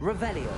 Revelio.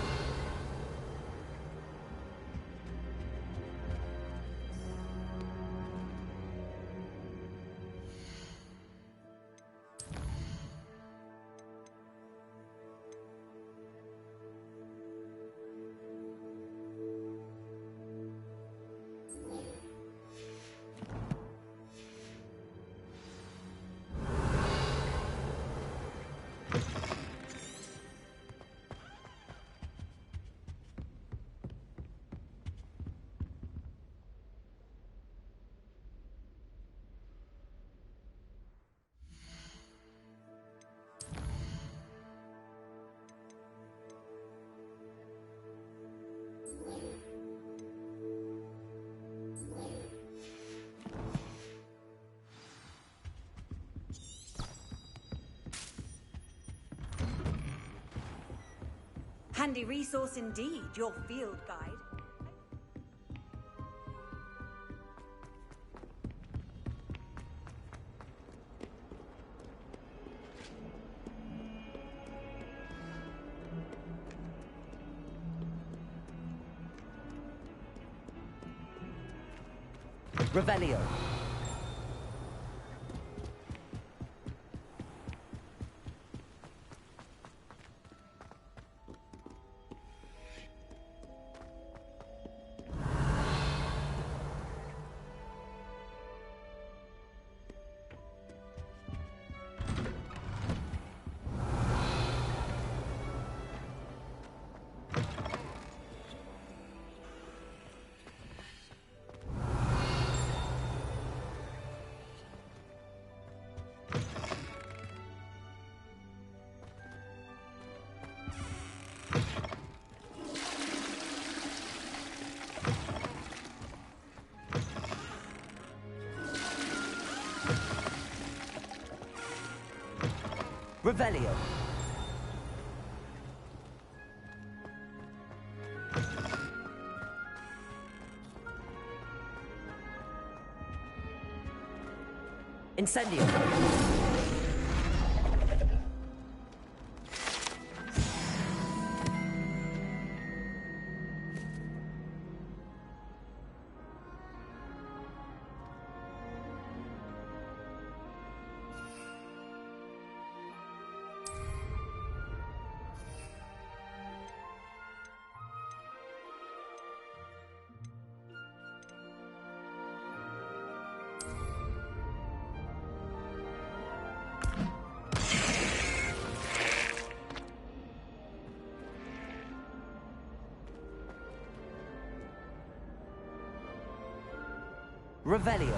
Handy resource indeed, your field guide. Revelio. Revelio. Incendio. Revelio.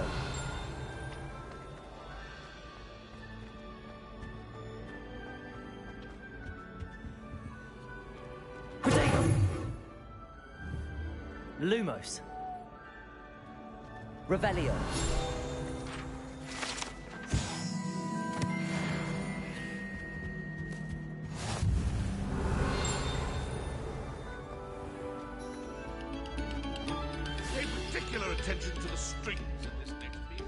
Protego. Lumos. Revelio. Pay particular attention to the strings in this next piece.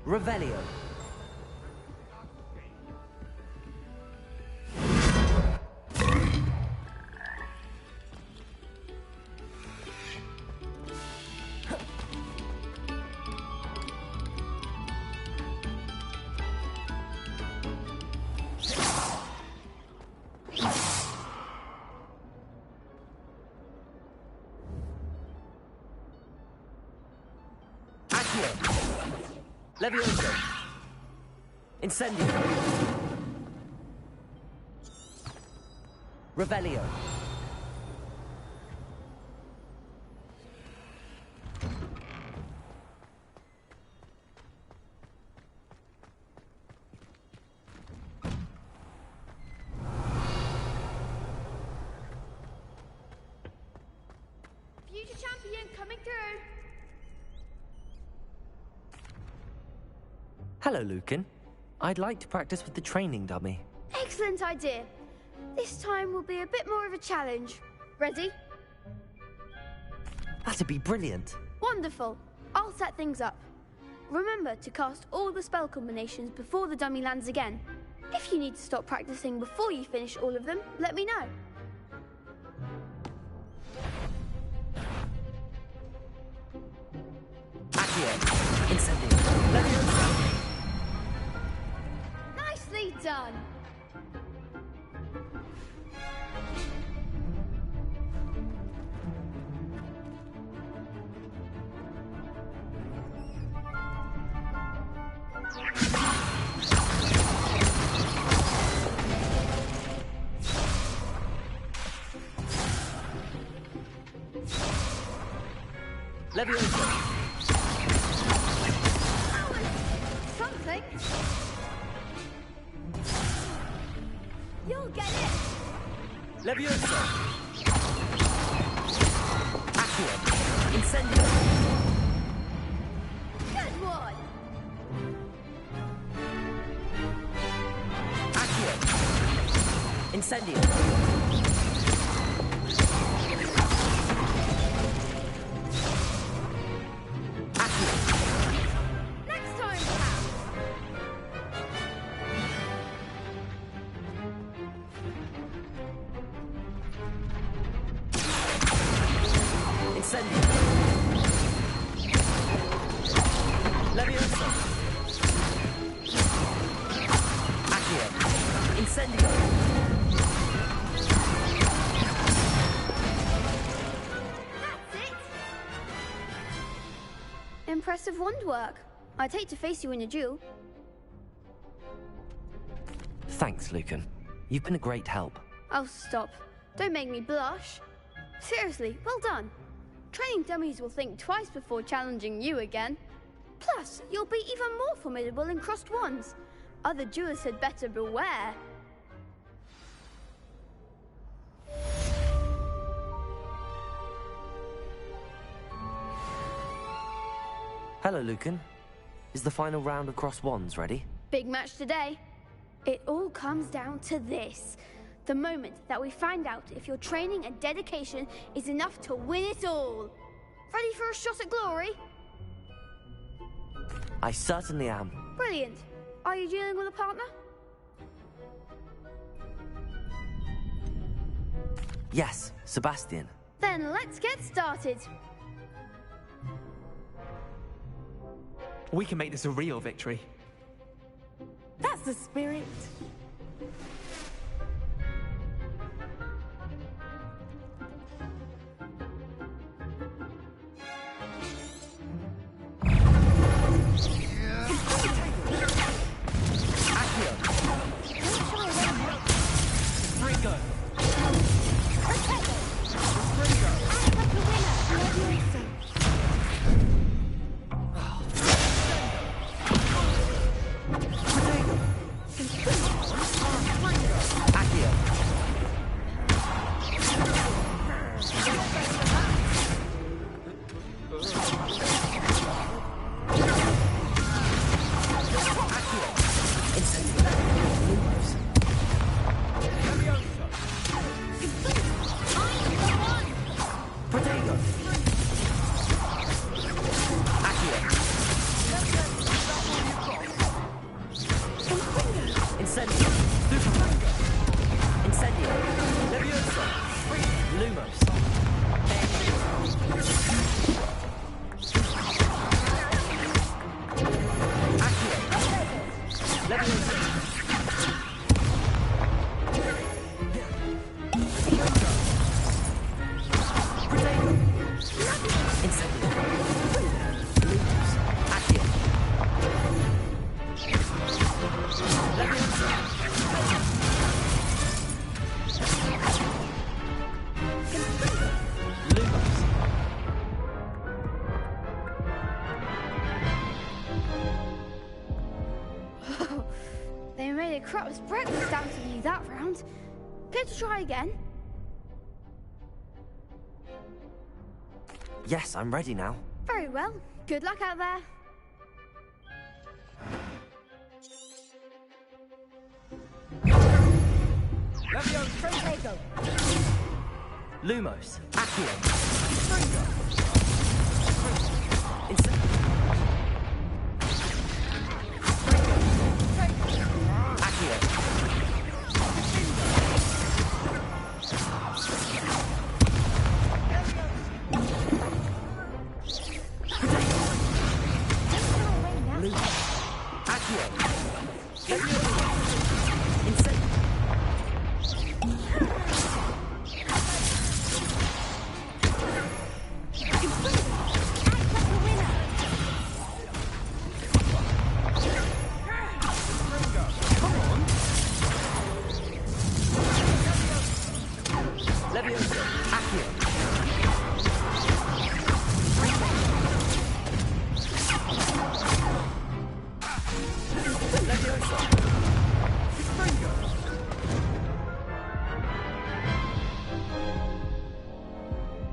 Revelio. Levioso. Incendio. Revelio. champion coming through. Hello, Lucan. I'd like to practice with the training dummy. Excellent idea. This time will be a bit more of a challenge. Ready? That'd be brilliant. Wonderful. I'll set things up. Remember to cast all the spell combinations before the dummy lands again. If you need to stop practicing before you finish all of them, let me know. Accio. Incendio. Leviosa. Nicely done. Leviosa. Something. You'll get it. Leviosa. Accio. Incendio. Good one. Accio. Incendio. Next time, perhaps. Incendio. Leviosa. Accio. Incendio. That's it. Impressive wand work. I'd hate to face you in a duel. Thanks, Lucan. You've been a great help. Oh, stop. Don't make me blush. Seriously, well done. Training dummies will think twice before challenging you again. Plus, you'll be even more formidable in crossed wands. Other duelists had better beware. Hello, Lucan. Is the final round of cross wands ready? Big match today. It all comes down to this. The moment that we find out if your training and dedication is enough to win it all. Ready for a shot at glory? I certainly am. Brilliant. Are you dealing with a partner? Yes, Sebastian. Then let's get started. We can make this a real victory. That's the spirit. Ringo. Crup's breakfast out of you that round. Care to try again? Yes, I'm ready now. Very well. Good luck out there. Protego. Lumos. Accio.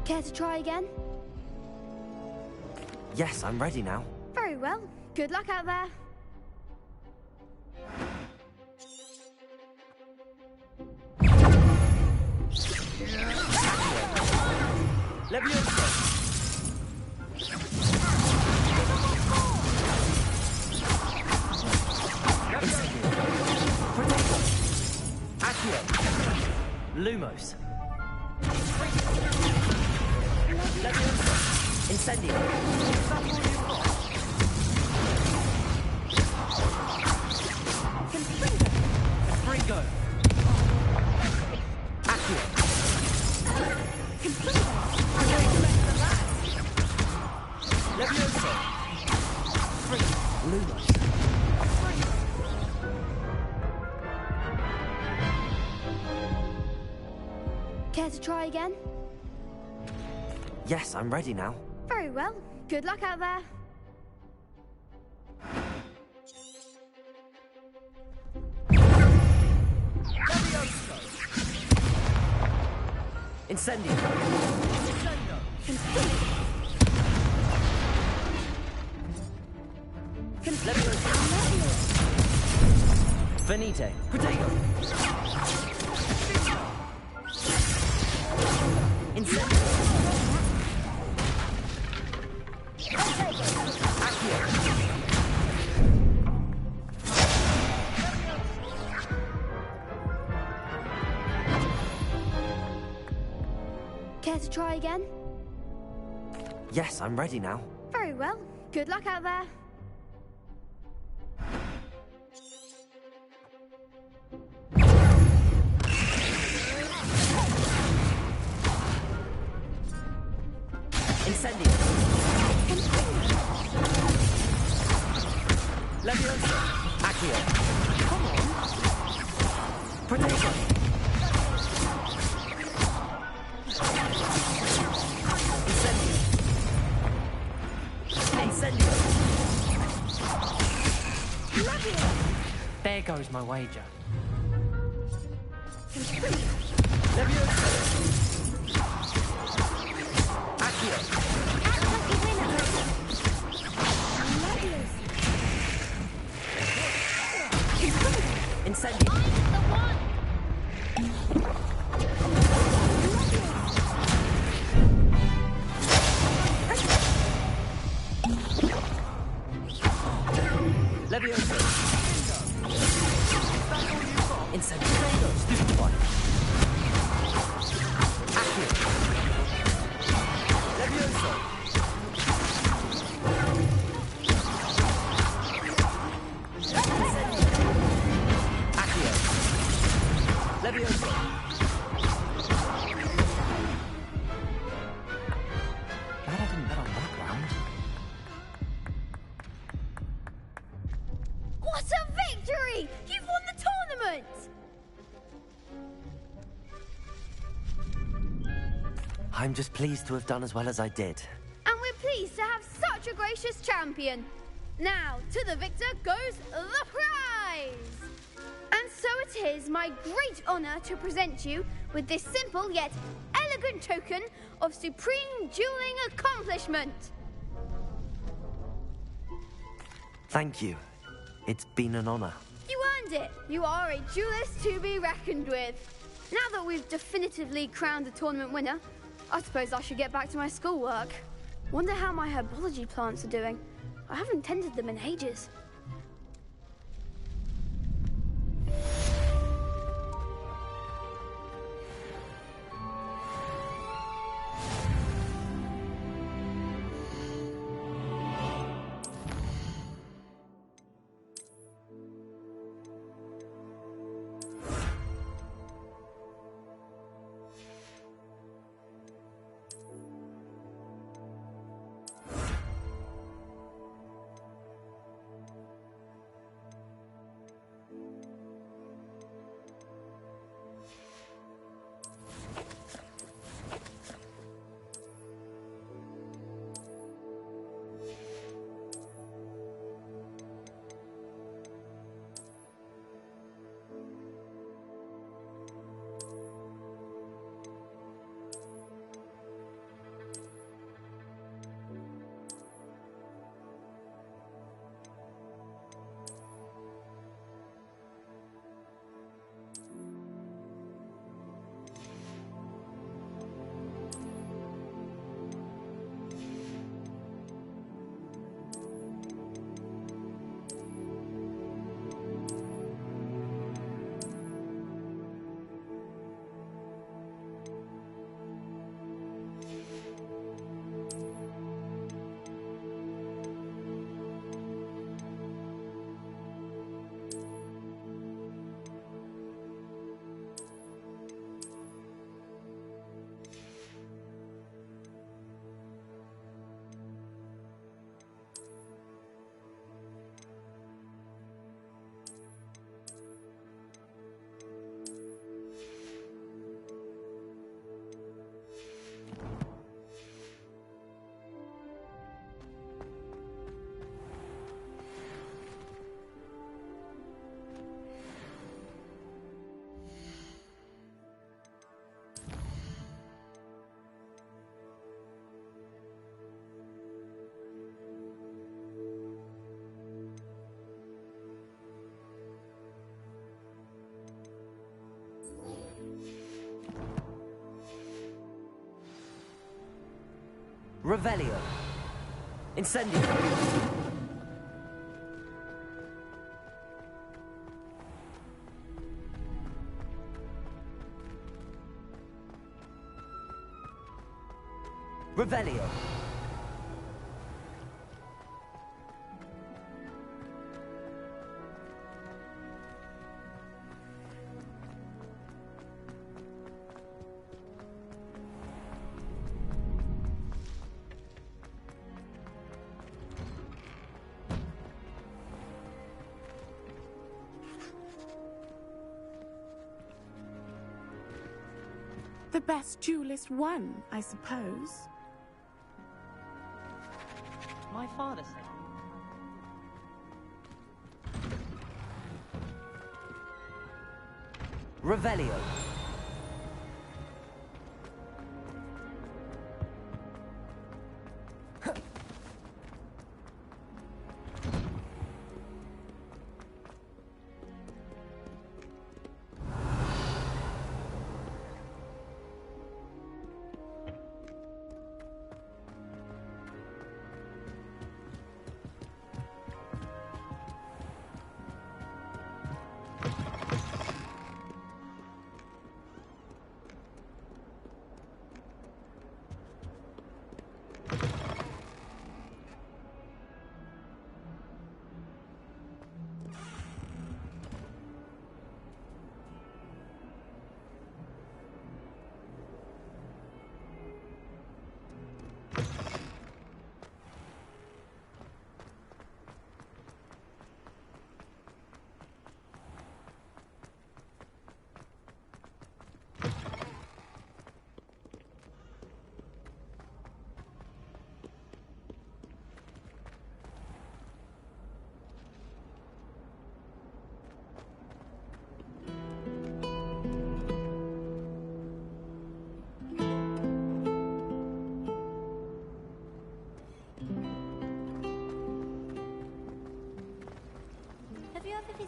Care to try again? Yes, I'm ready now. Very well. Good luck out there. Leviosa. Accio. Lumos. Leviosa. Incendio. Confringo. Accio. Leviosa. Lumos. Care to try again? Yes, I'm ready now. Very well. Good luck out there. Incendio. Venite. Protego. Incendio. Accio. Care to try again? Yes, I'm ready now. Very well. Good luck out there. Incendio. Leviosa. Accio. Come on. Protego. Incendio. There goes my wager. Leviosa. Accio. Incendio. Leviosa. Incendio. Stupid one. Accio. Leviosa. Accio. Leviosa. Glad I didn't bet on that round. What a victory! You've won the tournament! I'm just pleased to have done as well as I did. And we're pleased to have such a gracious champion. Now, to the victor goes the prize! And so it is my great honour to present you with this simple yet elegant elegant token of supreme dueling accomplishment. Thank you. It's been an honor. You earned it. You are a duelist to be reckoned with. Now that we've definitively crowned the tournament winner, I suppose I should get back to my schoolwork. Wonder how my herbology plants are doing. I haven't tended them in ages. Revelio. Incendio. Revelio. The best duelist won, I suppose. My father said. Revelio.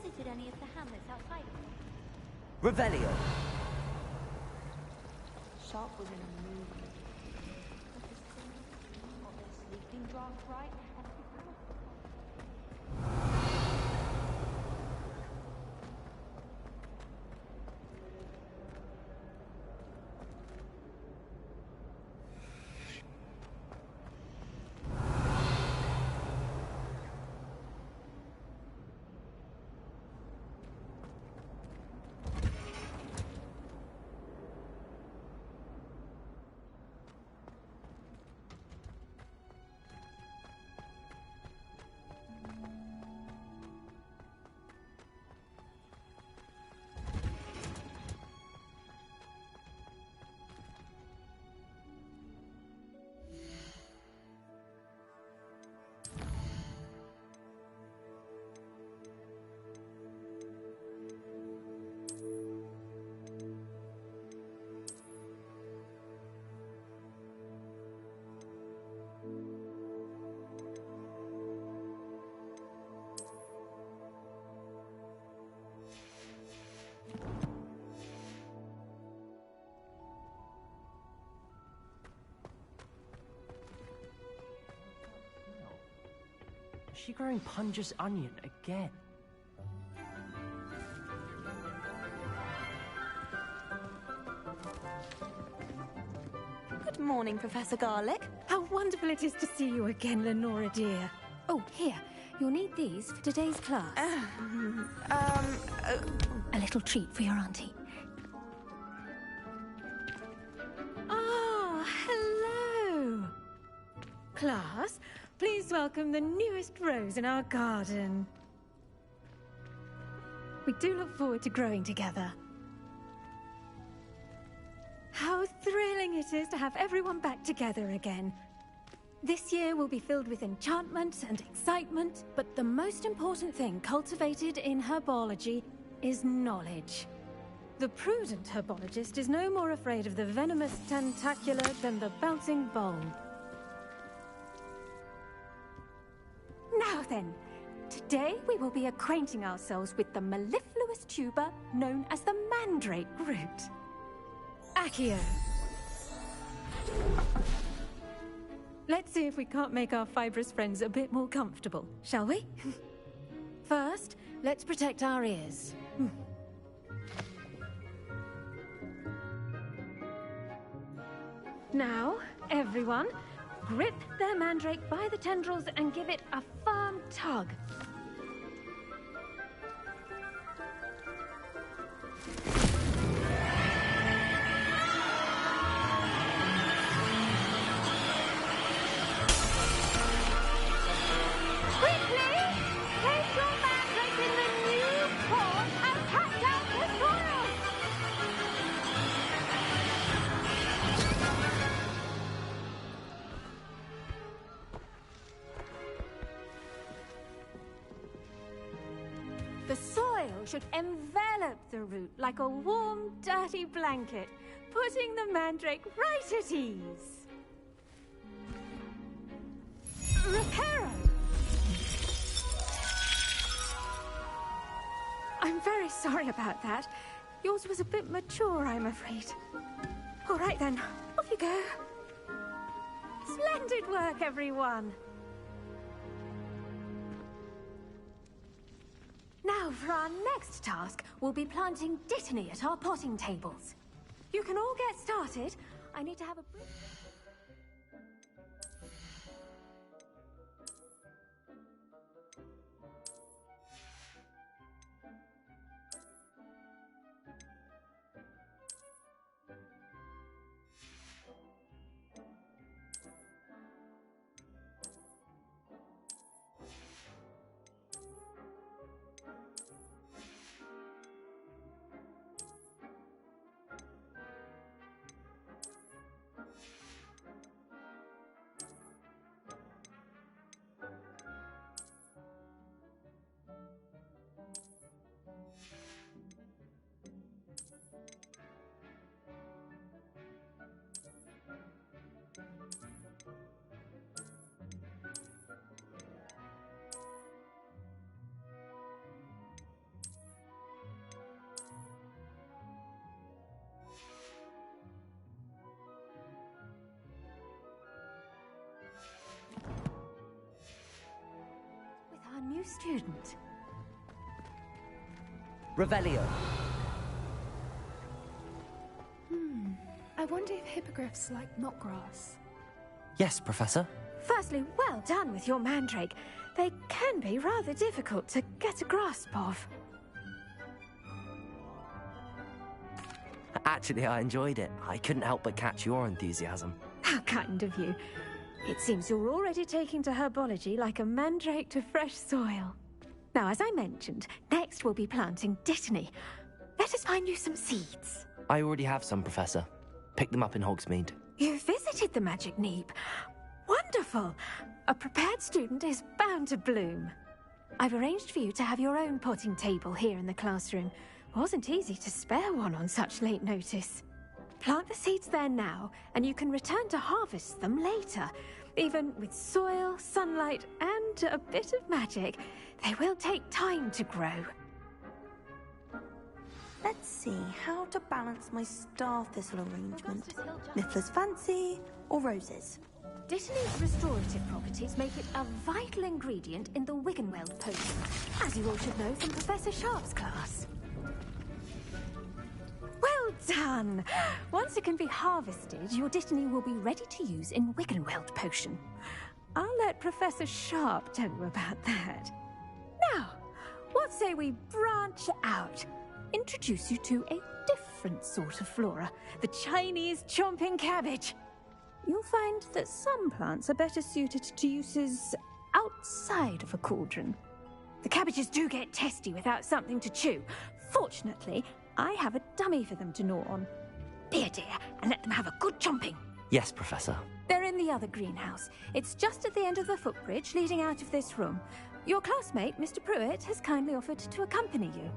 visited any of the hamlets outside of here? Revelio. Sharp was in a mood. But the Sims got their sleeping draft right and Is she growing Punja's onion again? Good morning, Professor Garlick. How wonderful it is to see you again, Lenora dear. Oh, here. You'll need these for today's class. A little treat for your auntie. Ah, hello. Class, please welcome the newest rose in our garden. We do look forward to growing together. How thrilling it is to have everyone back together again. This year will be filled with enchantment and excitement, but the most important thing cultivated in herbology is knowledge. The prudent herbologist is no more afraid of the venomous tentacula than the bouncing bulb. Now then, today we will be acquainting ourselves with the mellifluous tuber known as the mandrake root. Accio. Let's see if we can't make our fibrous friends a bit more comfortable, shall we? First, let's protect our ears. Now, everyone, grip their mandrake by the tendrils and give it a firm tug. The soil should envelop the root like a warm, dirty blanket, putting the mandrake right at ease. Reparo! I'm very sorry about that. Yours was a bit mature, I'm afraid. All right then, off you go. Splendid work, everyone! Now, for our next task, we'll be planting Dittany at our potting tables. You can all get started. I need to have a brief... student. Revelio. I wonder if hippogriffs like knotgrass. Yes, Professor. Firstly, well done with your mandrake. They can be rather difficult to get a grasp of. Actually, I enjoyed it. I couldn't help but catch your enthusiasm. How kind of you. It seems you're already taking to herbology like a mandrake to fresh soil. Now, as I mentioned, next we'll be planting Dittany. Let us find you some seeds. I already have some, Professor. Picked them up in Hogsmeade. You visited the Magic Neep. Wonderful! A prepared student is bound to bloom. I've arranged for you to have your own potting table here in the classroom. Wasn't easy to spare one on such late notice. Plant the seeds there now, and you can return to harvest them later. Even with soil, sunlight, and a bit of magic, they will take time to grow. Let's see how to balance my star thistle arrangement. Niffler's Fancy or roses? Dittany's restorative properties make it a vital ingredient in the Wiggenweld potion, as you all should know from Professor Sharp's class. Well done! Once it can be harvested, your Dittany will be ready to use in Wiggenweld potion. I'll let Professor Sharp tell you about that. Now, what say we branch out? Introduce you to a different sort of flora, the Chinese chomping cabbage. You'll find that some plants are better suited to uses outside of a cauldron. The cabbages do get testy without something to chew. Fortunately, I have a dummy for them to gnaw on. Be a dear and let them have a good chomping. Yes, Professor. They're in the other greenhouse. It's just at the end of the footbridge leading out of this room. Your classmate, Mr. Pruitt, has kindly offered to accompany you.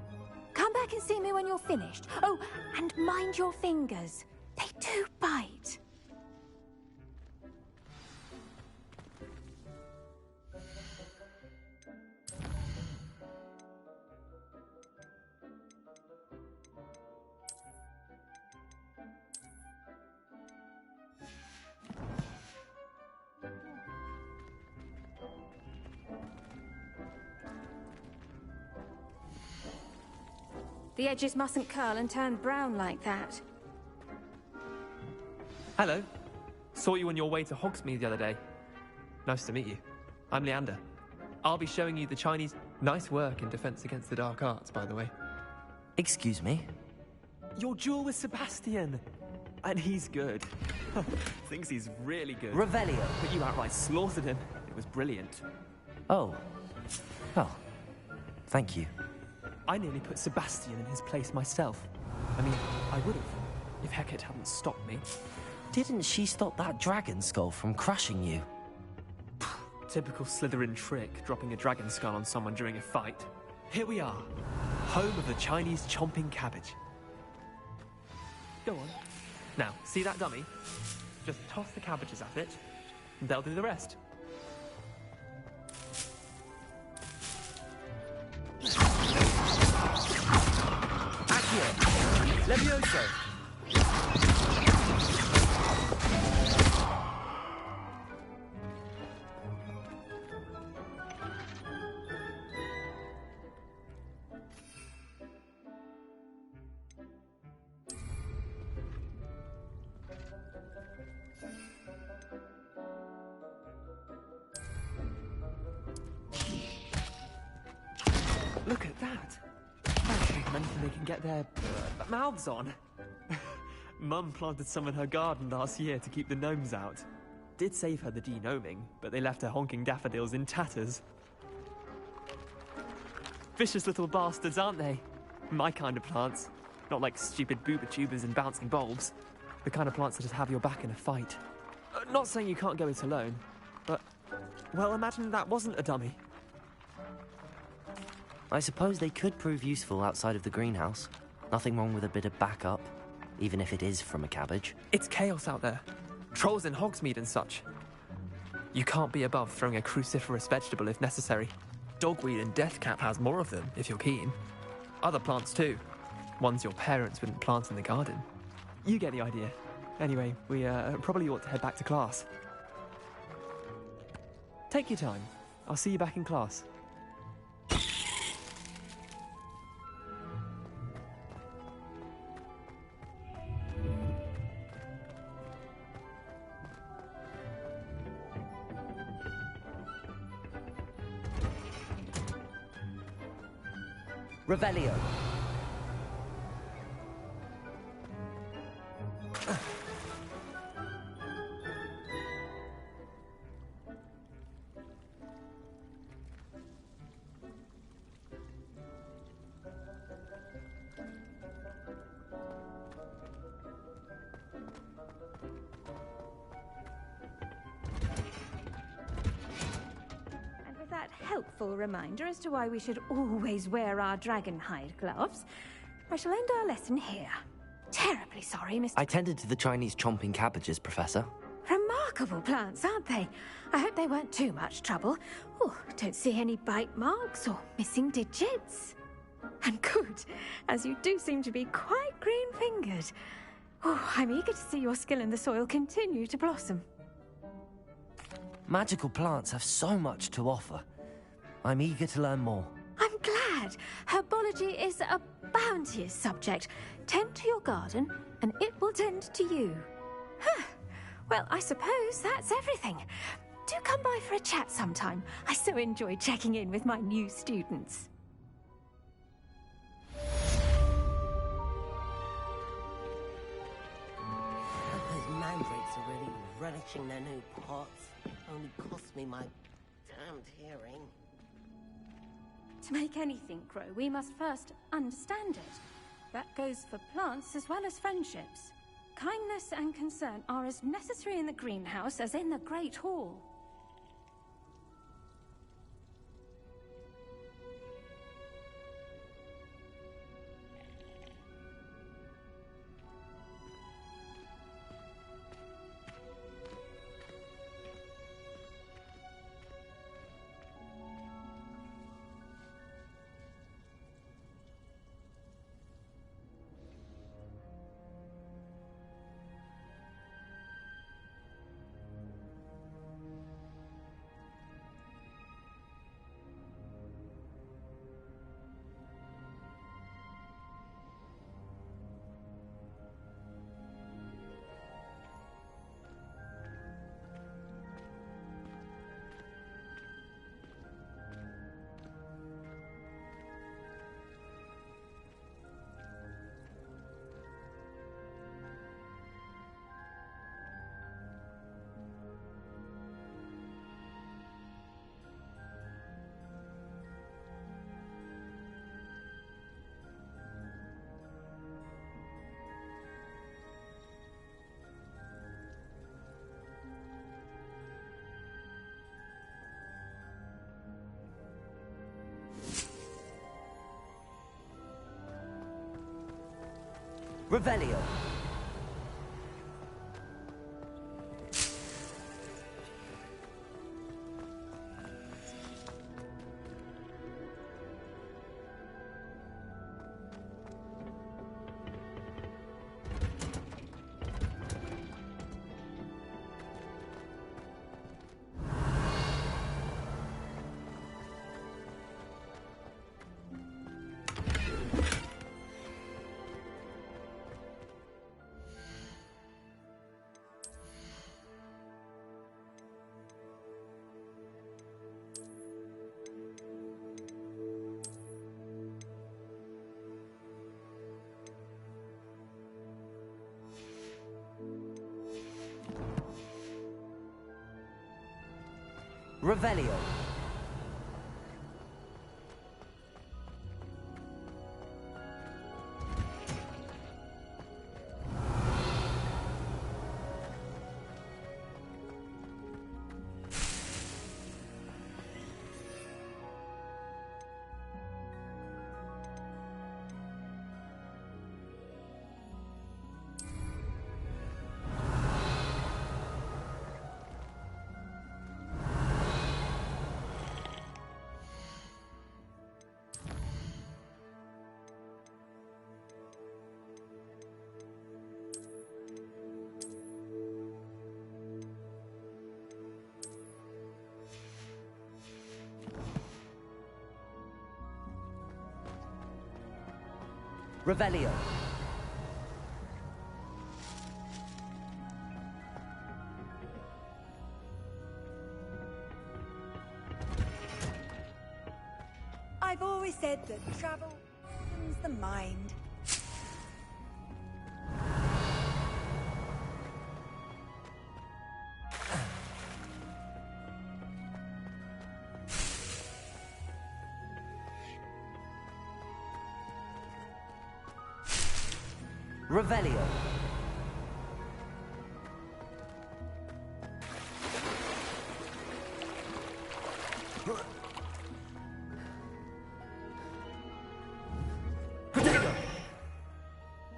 Come back and see me when you're finished. Oh, and mind your fingers. They do bite. The edges mustn't curl and turn brown like that. Hello. Saw you on your way to Hogsmeade the other day. Nice to meet you. I'm Leander. I'll be showing you the Chinese... Nice work in Defense Against the Dark Arts, by the way. Excuse me? Your duel with Sebastian. And he's good. Thinks he's really good. Revelio. But you outright slaughtered him. It was brilliant. Oh. Well, thank you. I nearly put Sebastian in his place myself. I mean, I would have, if Hecate hadn't stopped me. Didn't she stop that dragon skull from crushing you? Typical Slytherin trick, dropping a dragon skull on someone during a fight. Here we are, home of the Chinese chomping cabbage. Go on. Now, see that dummy? Just toss the cabbages at it, and they'll do the rest. Levioso! Look at that! I think anything they can get their mouths on. Mum planted some in her garden last year to keep the gnomes out. Did save her the de-gnoming, but they left her honking daffodils in tatters. Vicious little bastards, aren't they? My kind of plants. Not like stupid booba tubers and bouncing bulbs. The kind of plants that just have your back in a fight. Not saying you can't go it alone, but... Well, imagine that wasn't a dummy. I suppose they could prove useful outside of the greenhouse. Nothing wrong with a bit of backup, even if it is from a cabbage. It's chaos out there. Trolls in Hogsmeade and such. You can't be above throwing a cruciferous vegetable if necessary. Dogweed and deathcap has more of them, if you're keen. Other plants too. Ones your parents wouldn't plant in the garden. You get the idea. Anyway, we probably ought to head back to class. Take your time. I'll see you back in class. Revelio. And with that helpful reminder as to why we should always wear our dragon hide gloves, I shall end our lesson here. Terribly sorry, Mr. I tended to the Chinese chomping cabbages, Professor. Remarkable plants, aren't they? I hope they weren't too much trouble. Oh, don't see any bite marks or missing digits. And good, as you do seem to be quite green-fingered. Oh, I'm eager to see your skill in the soil continue to blossom. Magical plants have so much to offer. I'm eager to learn more. I'm glad. Herbology is a bounteous subject. Tend to your garden, and it will tend to you. Huh. Well, I suppose that's everything. Do come by for a chat sometime. I so enjoy checking in with my new students. Those mandrakes are really relishing their new pots. Only cost me my damned hearing. To make anything grow, we must first understand it. That goes for plants as well as friendships. Kindness and concern are as necessary in the greenhouse as in the Great Hall. Revelio. Revelio. Revelio. I've always said that travel calms the mind. Revelio.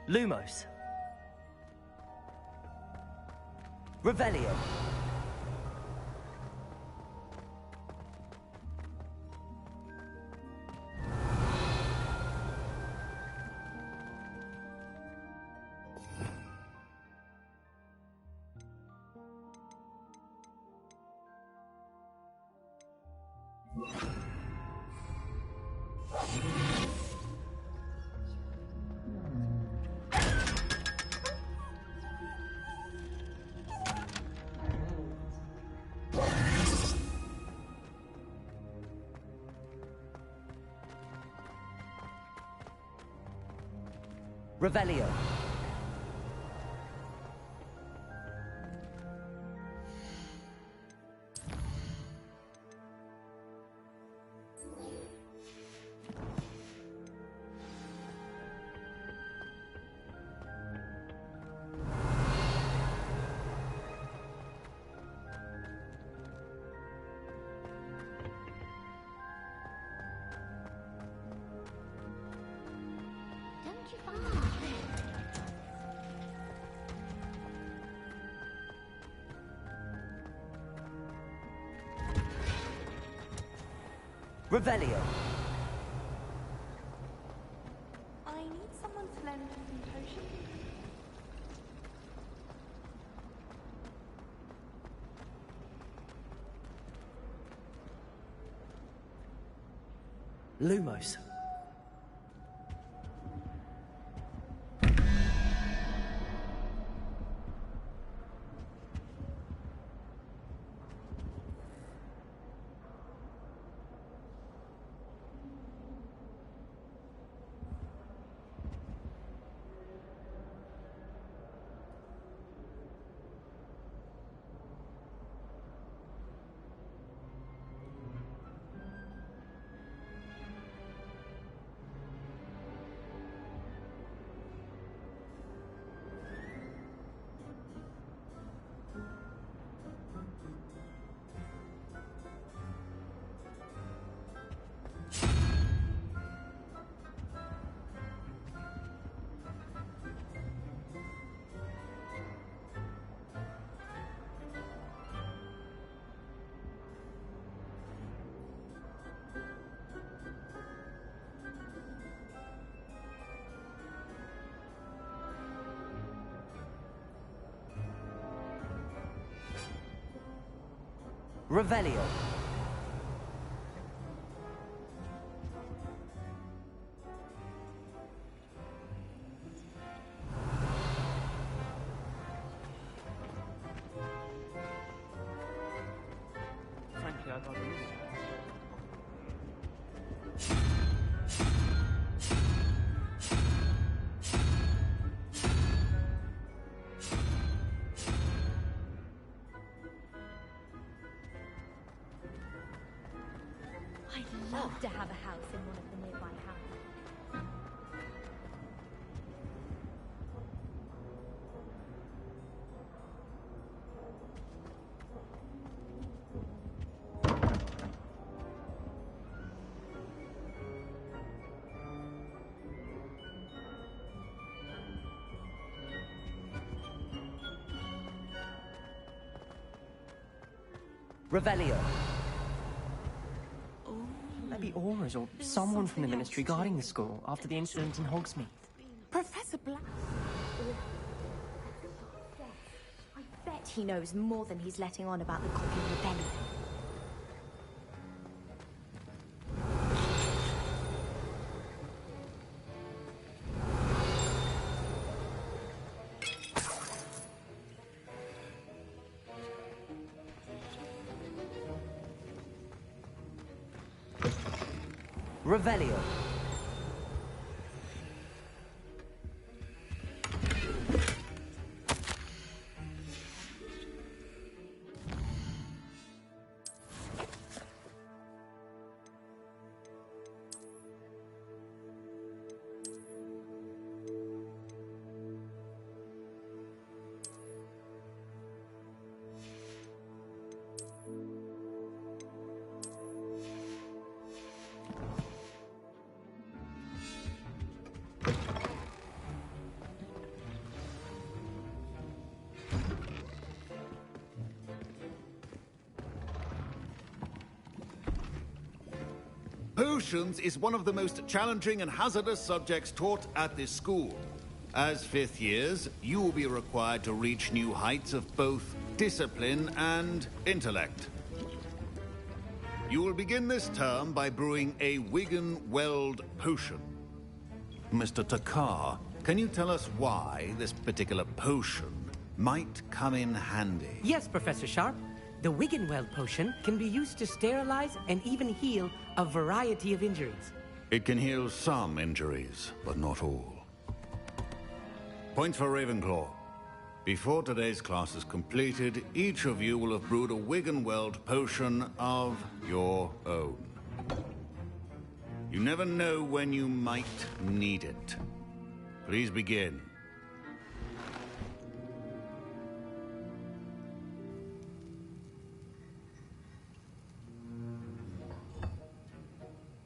Lumos. Revelio. Revelio. Don't you find? Revelio. I need someone to lend me some potions. Lumos. Revelio. Frankly, I'd rather lose it. I'd love to have a house in one of the nearby houses. Revelio. Maybe Aura's or someone from the ministry guarding the school after the incident in Hogsmeade. Professor Black. I bet he knows more than he's letting on about the Copy Rebellion. Revelio. potions is one of the most challenging and hazardous subjects taught at this school. As fifth years, you will be required to reach new heights of both discipline and intellect. You will begin this term by brewing a Wigan-Weld potion. Mr. Takar, can you tell us why this particular potion might come in handy? Yes, Professor Sharp. The Wigan-Weld potion can be used to sterilize and even heal a variety of injuries. It can heal some injuries, but not all. Points for Ravenclaw. Before today's class is completed, each of you will have brewed a Wigan-Weld potion of your own. You never know when you might need it. Please begin.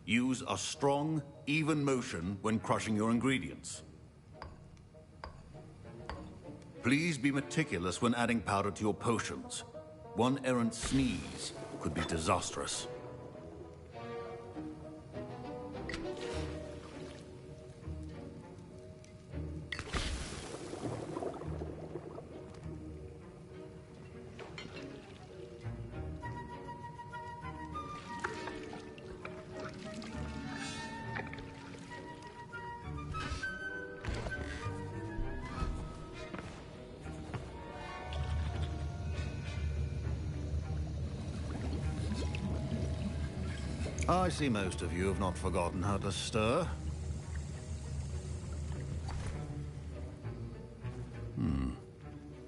Use a strong, even motion when crushing your ingredients. Please be meticulous when adding powder to your potions. One errant sneeze could be disastrous. I see most of you have not forgotten how to stir.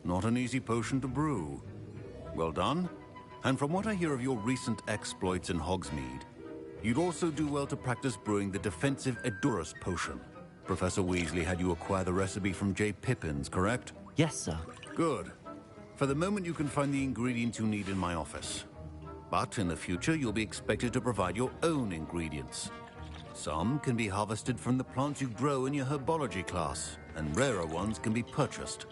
Not an easy potion to brew. Well done. And from what I hear of your recent exploits in Hogsmeade, you'd also do well to practice brewing the defensive Edurus potion. Professor Weasley had you acquire the recipe from J. Pippins, correct? Yes, sir. Good. For the moment, you can find the ingredients you need in my office. But in the future, you'll be expected to provide your own ingredients. Some can be harvested from the plants you grow in your herbology class, and rarer ones can be purchased.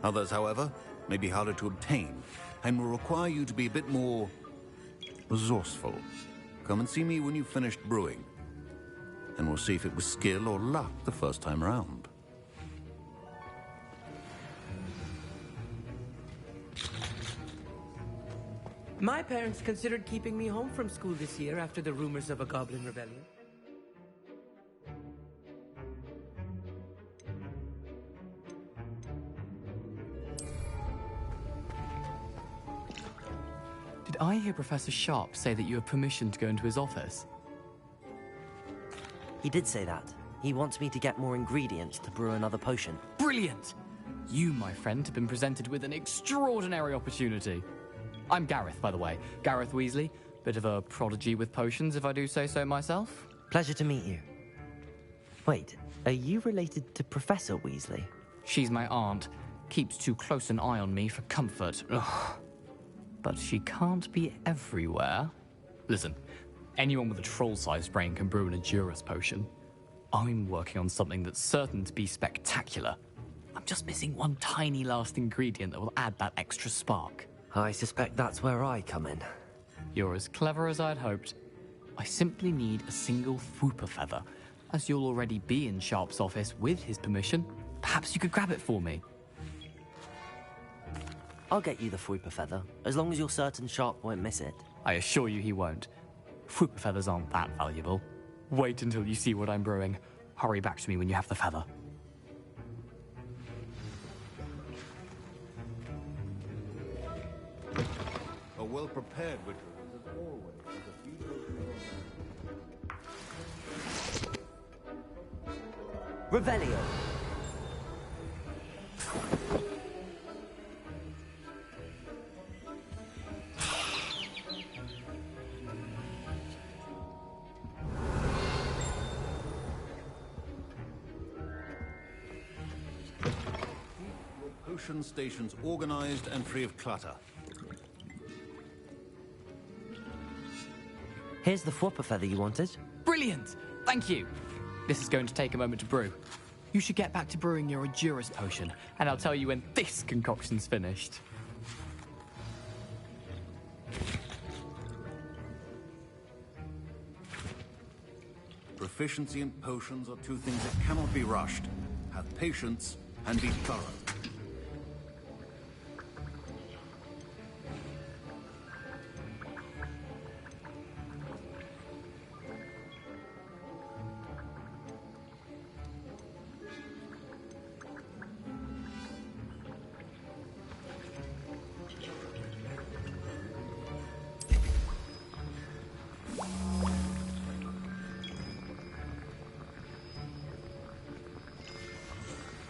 Others, however, may be harder to obtain, and will require you to be a bit more resourceful. Come and see me when you've finished brewing, and we'll see if it was skill or luck the first time around. My parents considered keeping me home from school this year after the rumors of a goblin rebellion. Did I hear Professor Sharp say that you have permission to go into his office? He did say that. He wants me to get more ingredients to brew another potion. Brilliant! You, my friend, have been presented with an extraordinary opportunity. I'm Gareth, by the way. Gareth Weasley. Bit of a prodigy with potions, if I do say so myself. Pleasure to meet you. Wait, are you related to Professor Weasley? She's my aunt. Keeps too close an eye on me for comfort. Ugh. But she can't be everywhere. Listen, anyone with a troll-sized brain can brew an Edurus potion. I'm working on something that's certain to be spectacular. I'm just missing one tiny last ingredient that will add that extra spark. I suspect that's where I come in. You're as clever as I'd hoped. I simply need a single Fwooper feather. As you'll already be in Sharp's office with his permission, perhaps you could grab it for me. I'll get you the Fwooper feather, as long as you're certain Sharp won't miss it. I assure you he won't. Fwooper feathers aren't that valuable. Wait until you see what I'm brewing. Hurry back to me when you have the feather. A well-prepared ritual is as always a Revelio. Potion stations organized and free of clutter. Here's the Fwooper feather you wanted. Brilliant! Thank you! This is going to take a moment to brew. You should get back to brewing your Edurus potion, and I'll tell you when this concoction's finished. Proficiency and potions are two things that cannot be rushed. Have patience and be thorough.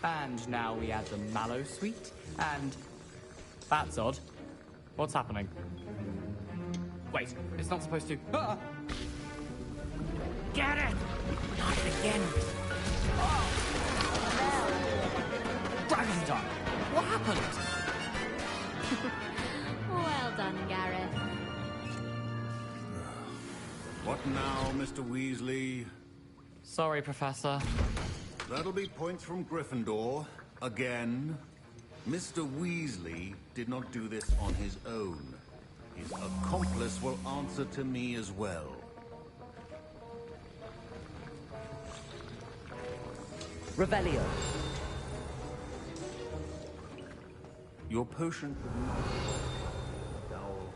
And now we add the mallow sweet, and... That's odd. What's happening? Wait, it's not supposed to... Ah! Get it! Not again. Dragon's done! What happened? Well done, Gareth. What now, Mr. Weasley? Sorry, Professor. That'll be points from Gryffindor. Again. Mr. Weasley did not do this on his own. His accomplice will answer to me as well. Revelio. Your potion could not... Dowel.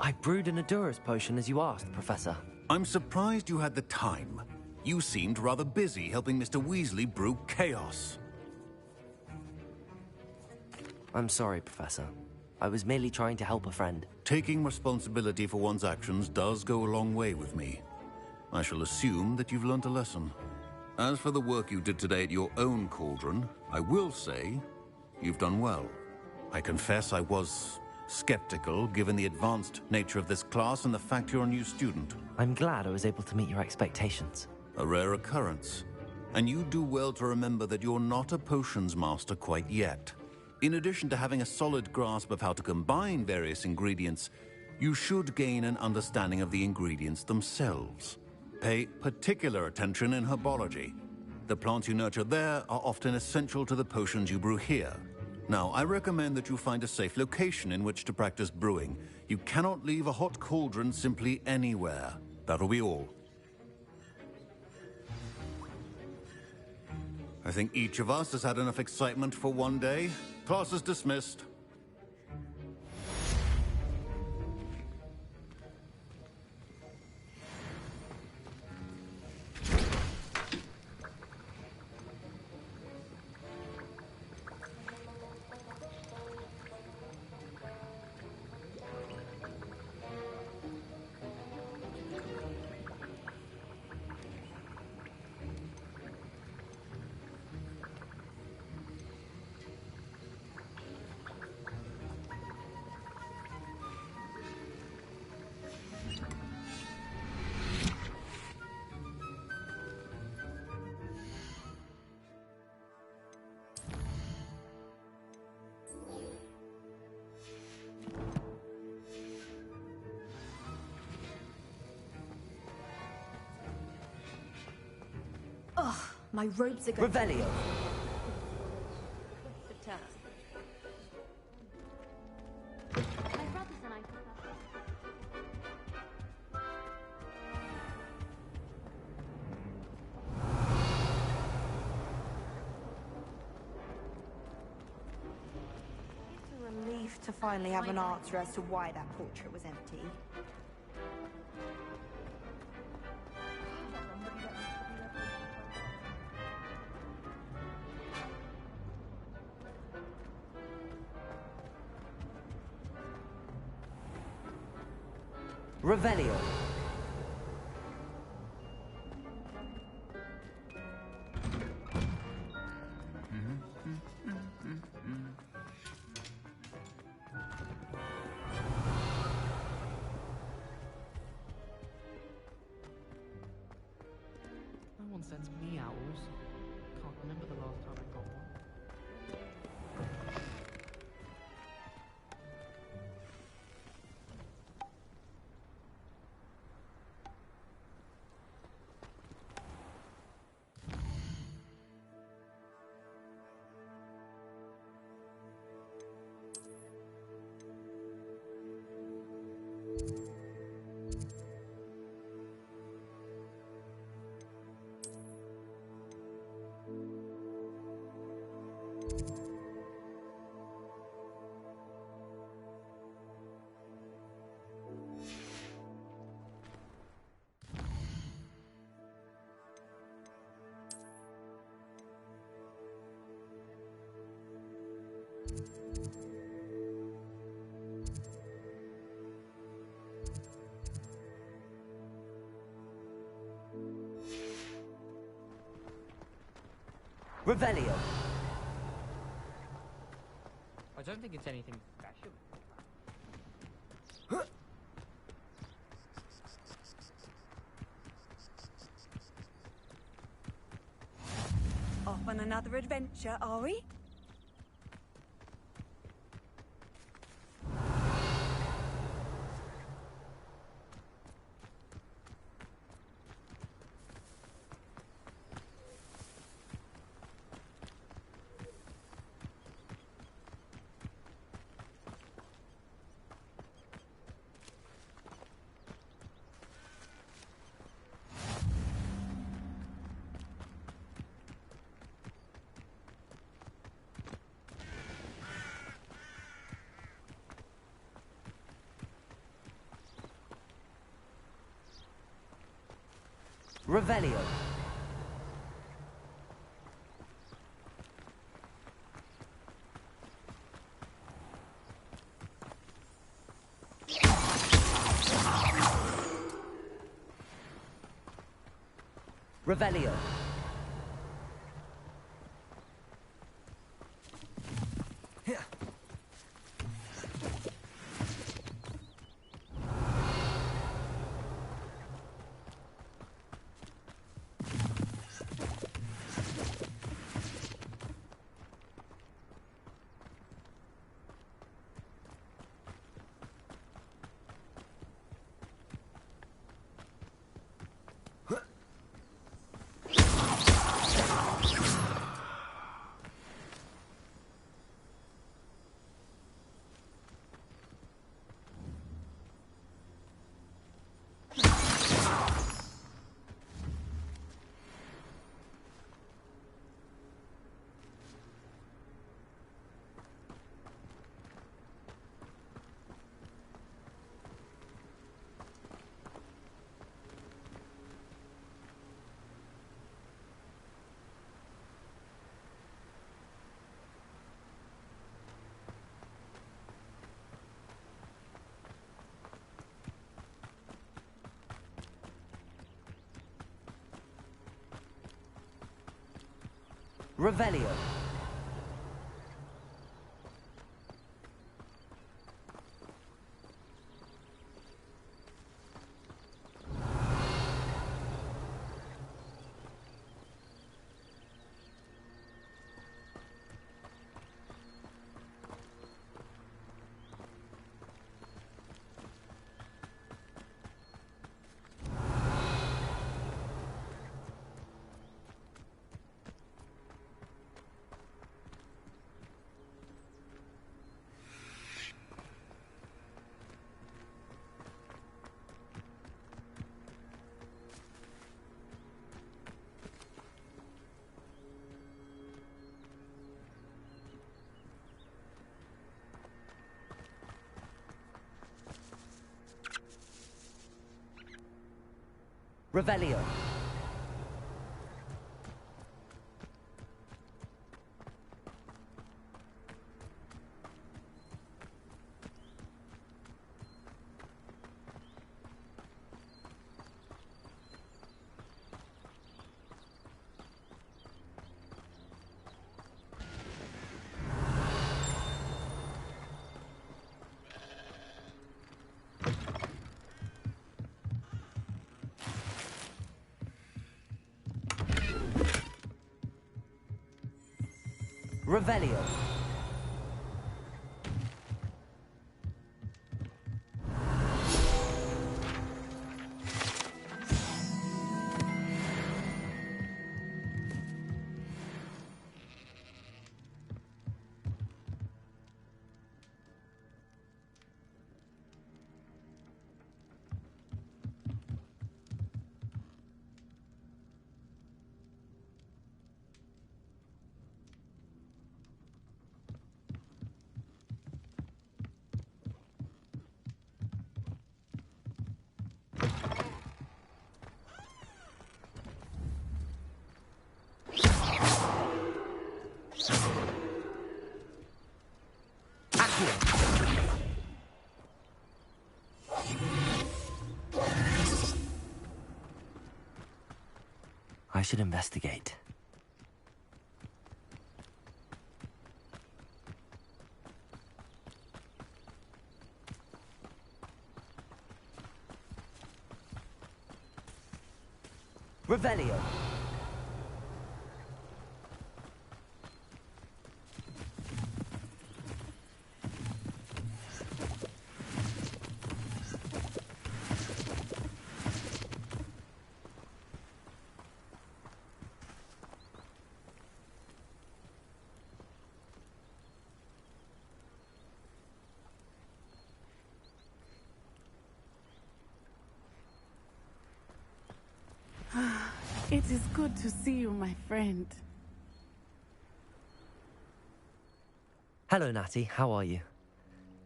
I brewed an Adurus potion as you asked, Professor. I'm surprised you had the time. You seemed rather busy helping Mr. Weasley brew chaos. I'm sorry, Professor. I was merely trying to help a friend. Taking responsibility for one's actions does go a long way with me. I shall assume that you've learnt a lesson. As for the work you did today at your own cauldron, I will say you've done well. I confess I was skeptical, given the advanced nature of this class and the fact you're a new student. I'm glad I was able to meet your expectations. A rare occurrence. And you do well to remember that you're not a potions master quite yet. In addition to having a solid grasp of how to combine various ingredients, you should gain an understanding of the ingredients themselves. Pay particular attention in herbology. The plants you nurture there are often essential to the potions you brew here. Now, I recommend that you find a safe location in which to practice brewing. You cannot leave a hot cauldron simply anywhere. That'll be all. I think each of us has had enough excitement for one day. Class is dismissed. Ugh, my robes are going. Revelio. My brothers and I prefer. to finally have an answer as to why that portrait was empty. Revelio. No one sends me owls. Can't remember the last time I got one. Revelio. I don't think it's anything special. Off on another adventure, are we? Revelio. Revelio. Revelio. Revelio. Revelio. I should investigate. Revelio. It is good to see you, my friend. Hello, Natty. How are you?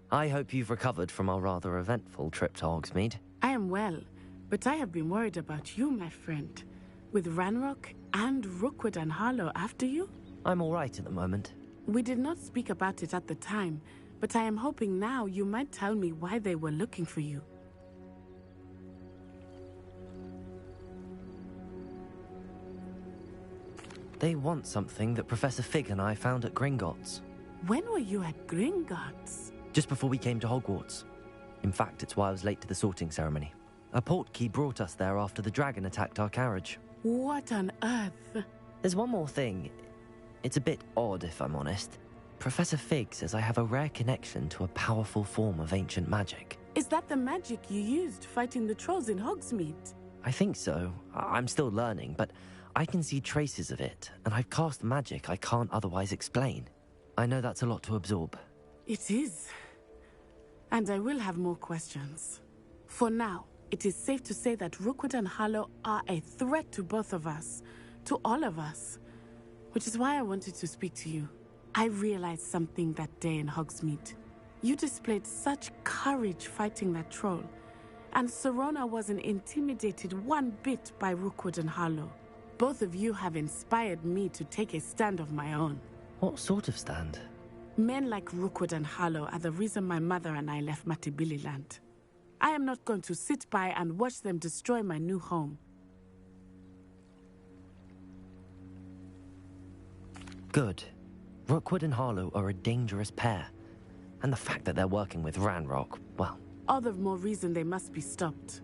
I hope you've recovered from our rather eventful trip to Hogsmeade. I am well, but I have been worried about you, my friend. With Ranrock and Rookwood and Harlow after you? I'm all right at the moment. We did not speak about it at the time, but I am hoping now you might tell me why they were looking for you. They want something that Professor Fig and I found at Gringotts. When were you at Gringotts? Just before we came to Hogwarts. In fact, it's why I was late to the sorting ceremony. A portkey brought us there after the dragon attacked our carriage. What on earth? There's one more thing. It's a bit odd, if I'm honest. Professor Fig says I have a rare connection to a powerful form of ancient magic. Is that the magic you used fighting the trolls in Hogsmeade? I think so. I'm still learning, but I can see traces of it, and I've cast magic I can't otherwise explain. I know that's a lot to absorb. It is. And I will have more questions. For now, it is safe to say that Rookwood and Harlow are a threat to both of us, to all of us. Which is why I wanted to speak to you. I realized something that day in Hogsmeade. You displayed such courage fighting that troll, and Serona wasn't intimidated one bit by Rookwood and Harlow. Both of you have inspired me to take a stand of my own. What sort of stand? Men like Rookwood and Harlow are the reason my mother and I left Matibili land. I am not going to sit by and watch them destroy my new home. Good. Rookwood and Harlow are a dangerous pair. And the fact that they're working with Ranrock, well... All the more reason they must be stopped.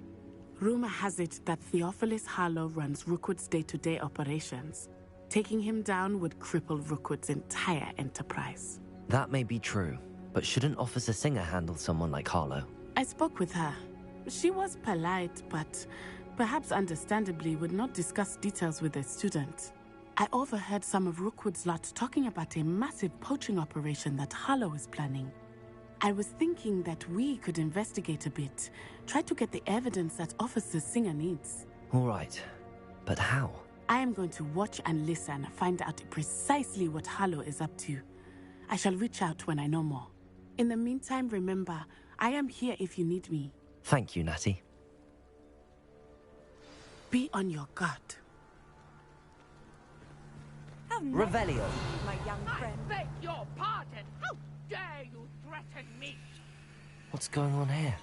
Rumor has it that Theophilus Harlow runs Rookwood's day-to-day operations. Taking him down would cripple Rookwood's entire enterprise. That may be true, but shouldn't Officer Singer handle someone like Harlow? I spoke with her. She was polite, but perhaps understandably would not discuss details with a student. I overheard some of Rookwood's lot talking about a massive poaching operation that Harlow is planning. I was thinking that we could investigate a bit, try to get the evidence that Officer Singer needs. All right, but how? I am going to watch and listen, find out precisely what Harlow is up to. I shall reach out when I know more. In the meantime, remember, I am here if you need me. Thank you, Natty. Be on your guard. Revelio. My young friend. I beg your pardon. How dare you threaten me? What's going on here?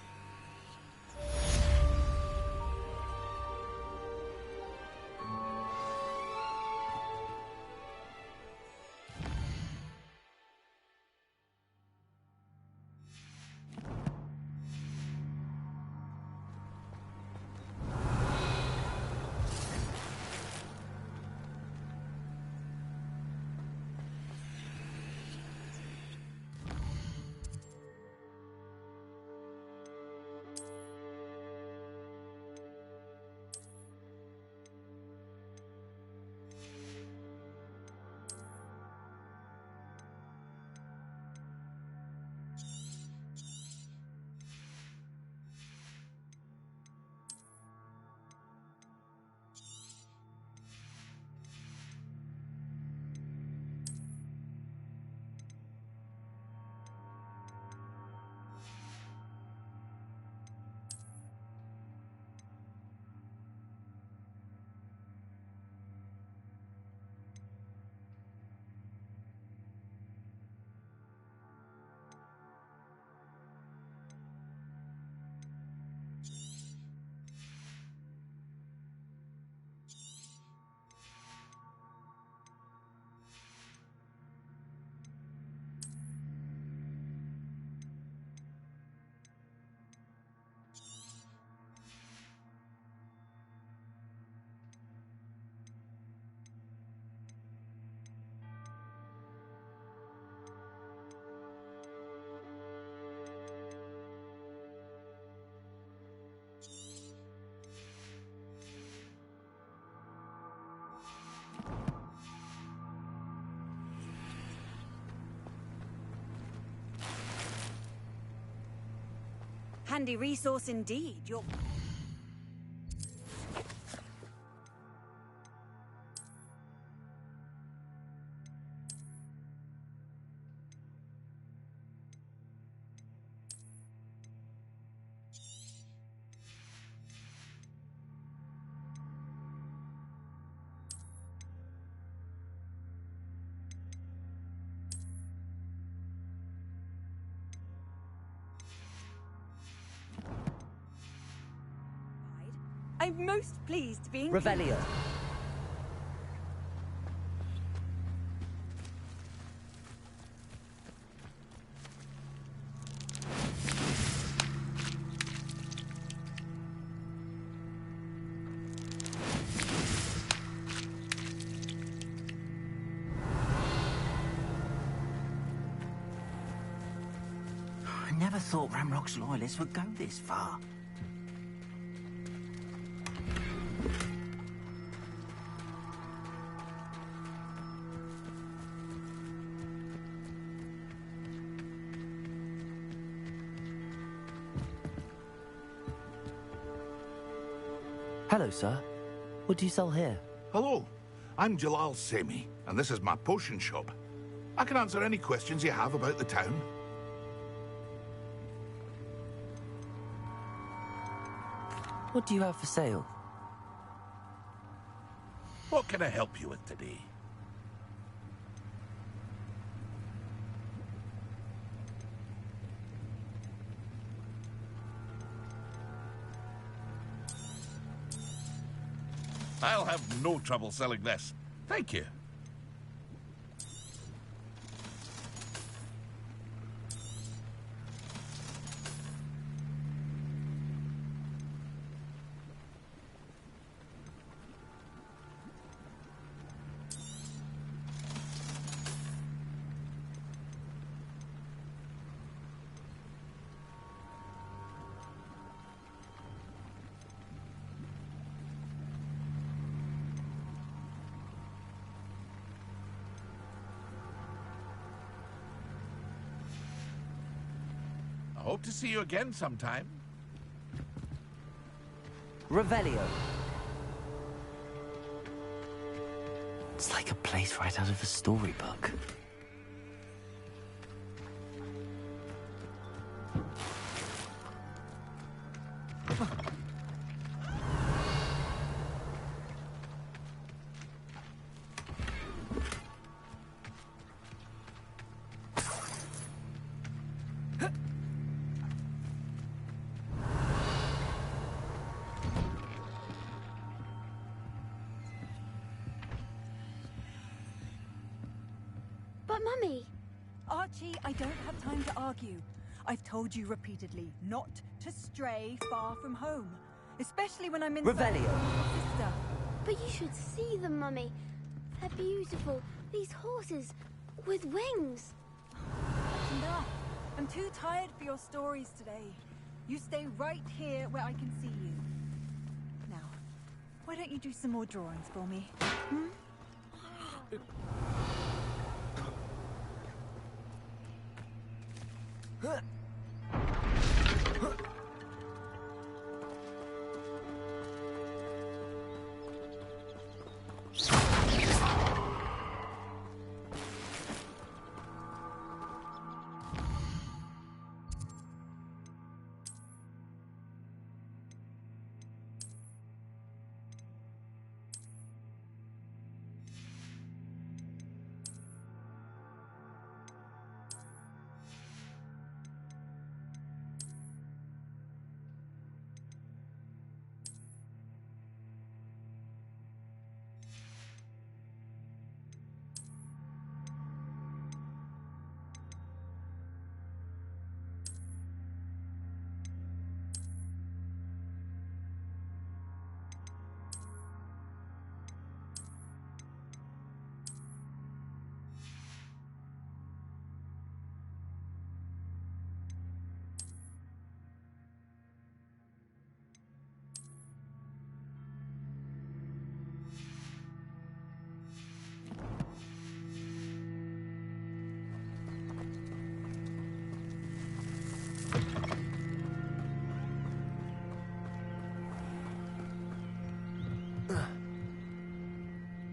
Handy resource indeed. You're... I'm most pleased to be in... Revelio. I never thought Ramrock's loyalists would go this far. Hello, sir. What do you sell here? Hello, I'm Jalal Semi, and this is my potion shop. I can answer any questions you have about the town. What do you have for sale? What can I help you with today? I'll have no trouble selling this. Thank you. Hope to see you again sometime. Revelio. It's like a place right out of a storybook. But Mummy... Archie, I don't have time to argue. I've told you repeatedly not to stray far from home. Especially when I'm in search of your sister. But you should see them, Mummy. They're beautiful. These horses with wings. That's enough. I'm too tired for your stories today. You stay right here where I can see you. Now, why don't you do some more drawings for me? Hmm?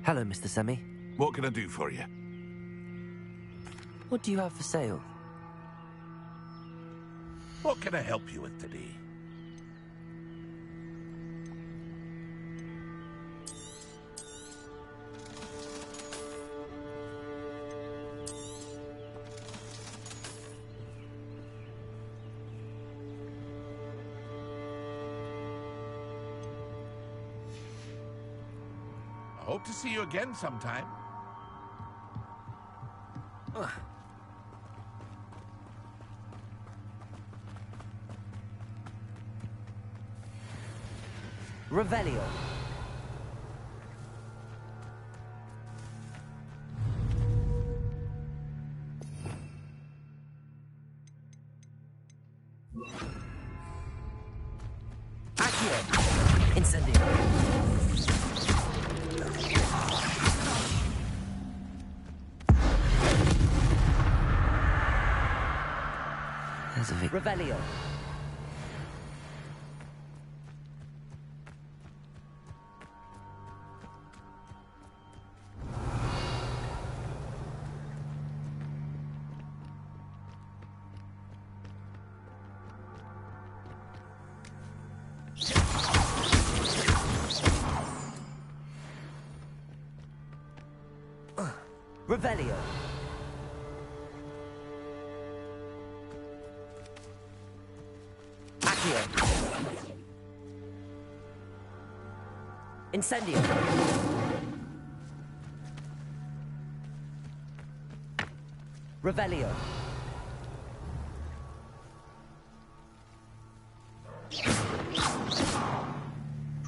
Hello, Mr. Semi. What can I do for you? What do you have for sale? What can I help you with today? I hope to see you again sometime. Revelio. Accio. Incendio. There's a Revelio. Revelio. Accio. Incendio. Revelio.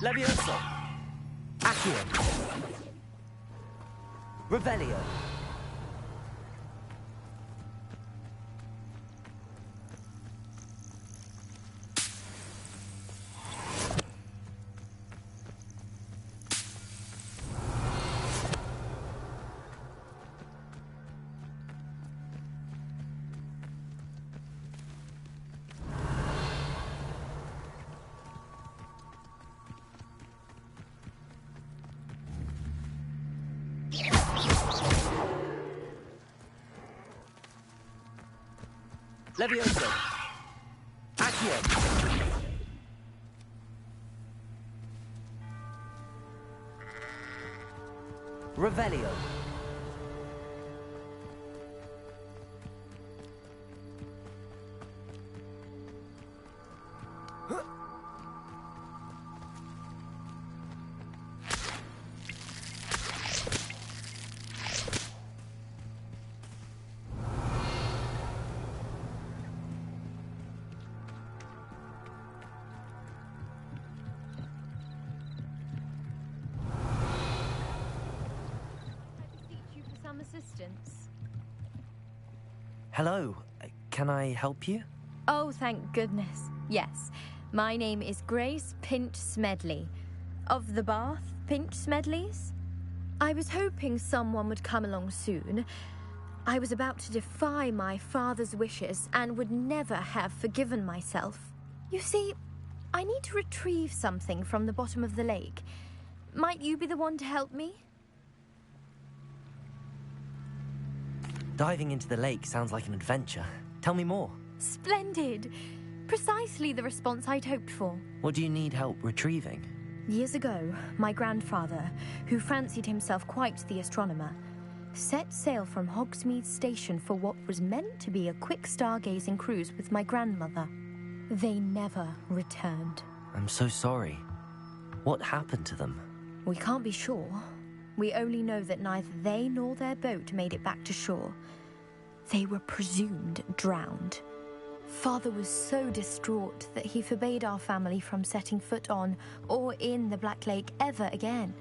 Levioso. Accio. Revelio. Levioso. Accio. Revelio. assistance. Hello. Can I help you? Oh, thank goodness. Yes. My name is Grace Pinch Smedley. Of the Bath Pinch Smedleys? I was hoping someone would come along soon. I was about to defy my father's wishes and would never have forgiven myself. You see, I need to retrieve something from the bottom of the lake. Might you be the one to help me? Diving into the lake sounds like an adventure. Tell me more. Splendid. Precisely the response I'd hoped for. What do you need help retrieving? Years ago, my grandfather, who fancied himself quite the astronomer, set sail from Hogsmeade Station for what was meant to be a quick stargazing cruise with my grandmother. They never returned. I'm so sorry. What happened to them? We can't be sure. We only know that neither they nor their boat made it back to shore. They were presumed drowned. Father was so distraught that he forbade our family from setting foot on or in the Black Lake ever again.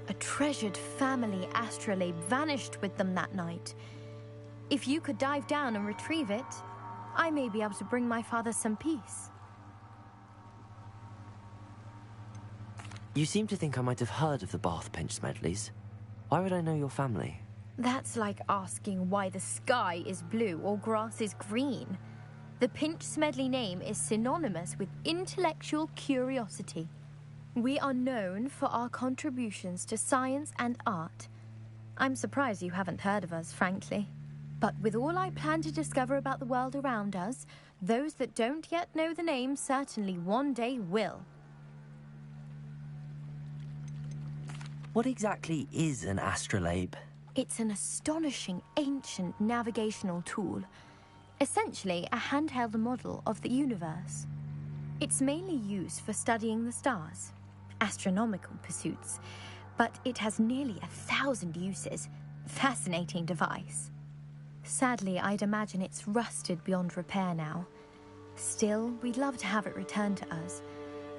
A treasured family astrolabe vanished with them that night. If you could dive down and retrieve it, I may be able to bring my father some peace. You seem to think I might have heard of the Bath Pinch Smedleys. Why would I know your family? That's like asking why the sky is blue or grass is green. The Pinch Smedley name is synonymous with intellectual curiosity. We are known for our contributions to science and art. I'm surprised you haven't heard of us, frankly. But with all I plan to discover about the world around us, those that don't yet know the name certainly one day will. What exactly is an astrolabe? It's an astonishing ancient navigational tool. Essentially a handheld model of the universe. It's mainly used for studying the stars, astronomical pursuits, but it has nearly 1,000 uses. Fascinating device. Sadly, I'd imagine it's rusted beyond repair now. Still, we'd love to have it returned to us.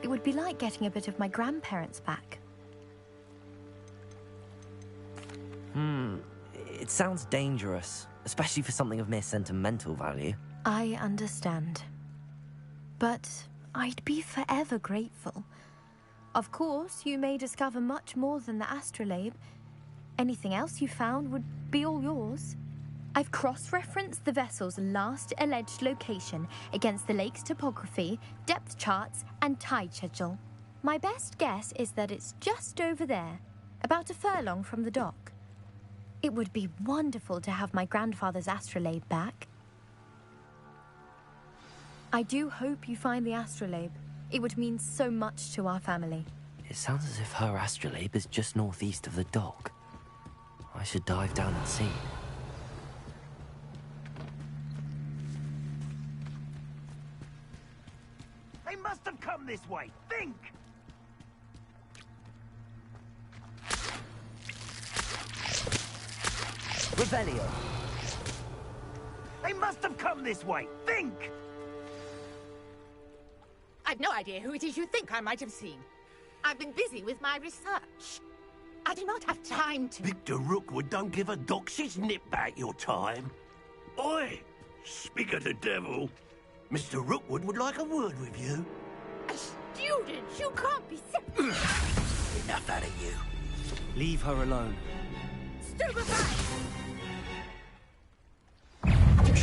It would be like getting a bit of my grandparents back. It sounds dangerous, especially for something of mere sentimental value. I understand. But I'd be forever grateful. Of course, you may discover much more than the astrolabe. Anything else you found would be all yours. I've cross-referenced the vessel's last alleged location against the lake's topography, depth charts, and tide schedule. My best guess is that it's just over there, about a furlong from the dock. It would be wonderful to have my grandfather's astrolabe back. I do hope you find the astrolabe. It would mean so much to our family. It sounds as if her astrolabe is just northeast of the dock. I should dive down and see. They must have come this way. Think! Revelio. They must have come this way. Think! I've no idea who it is you think I might have seen. I've been busy with my research. I do not have time to... Victor Rookwood don't give a dox's nip back your time. Oi! Speak of the devil. Mr. Rookwood would like a word with you. A student? You can't be serious. Enough out of you. Leave her alone. Stupefy! This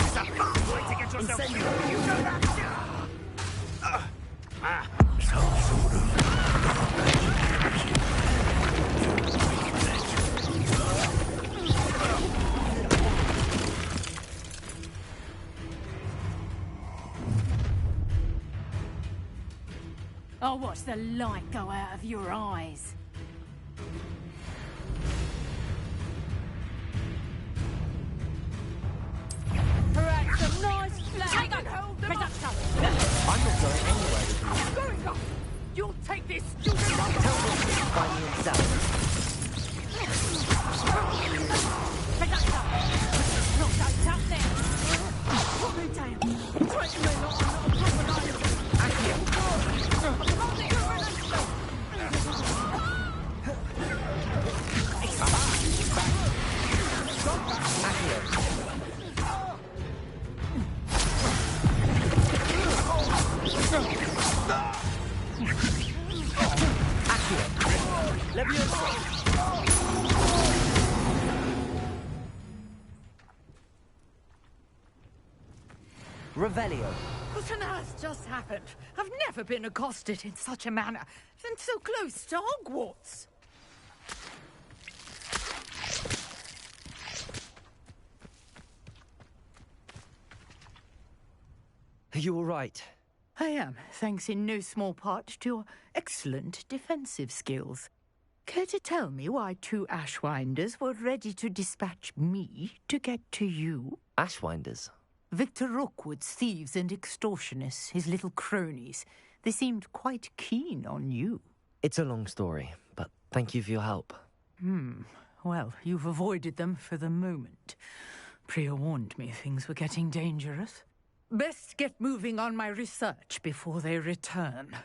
is a bad way to get yourself killed. You know that? Some sort of... I'll watch the light go out of your eyes. Perhaps a nice flag. Take hold of I'm not going anywhere with you. I'm going off. You'll take this student. Tell Rookwood to find me himself. Revelio. What on earth just happened? I've never been accosted in such a manner, and so close to Hogwarts. Are you all right? I am, thanks in no small part to your excellent defensive skills. Care to tell me why 2 Ashwinders were ready to dispatch me to get to you? Ashwinders? Victor Rookwood's thieves and extortionists, his little cronies. They seemed quite keen on you. It's a long story, but thank you for your help. Well, you've avoided them for the moment. Priya warned me things were getting dangerous. Best get moving on my research before they return.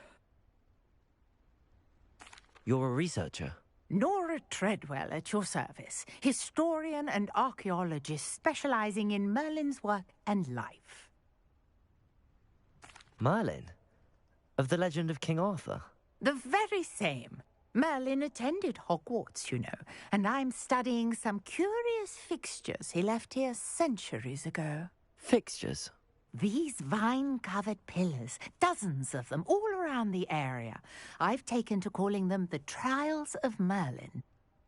You're a researcher? Nora Treadwell at your service, historian and archaeologist specializing in Merlin's work and life. Merlin? Of the legend of King Arthur? The very same. Merlin attended Hogwarts, you know, and I'm studying some curious fixtures he left here centuries ago. Fixtures? These vine-covered pillars, dozens of them, all around the area. I've taken to calling them the Trials of Merlin.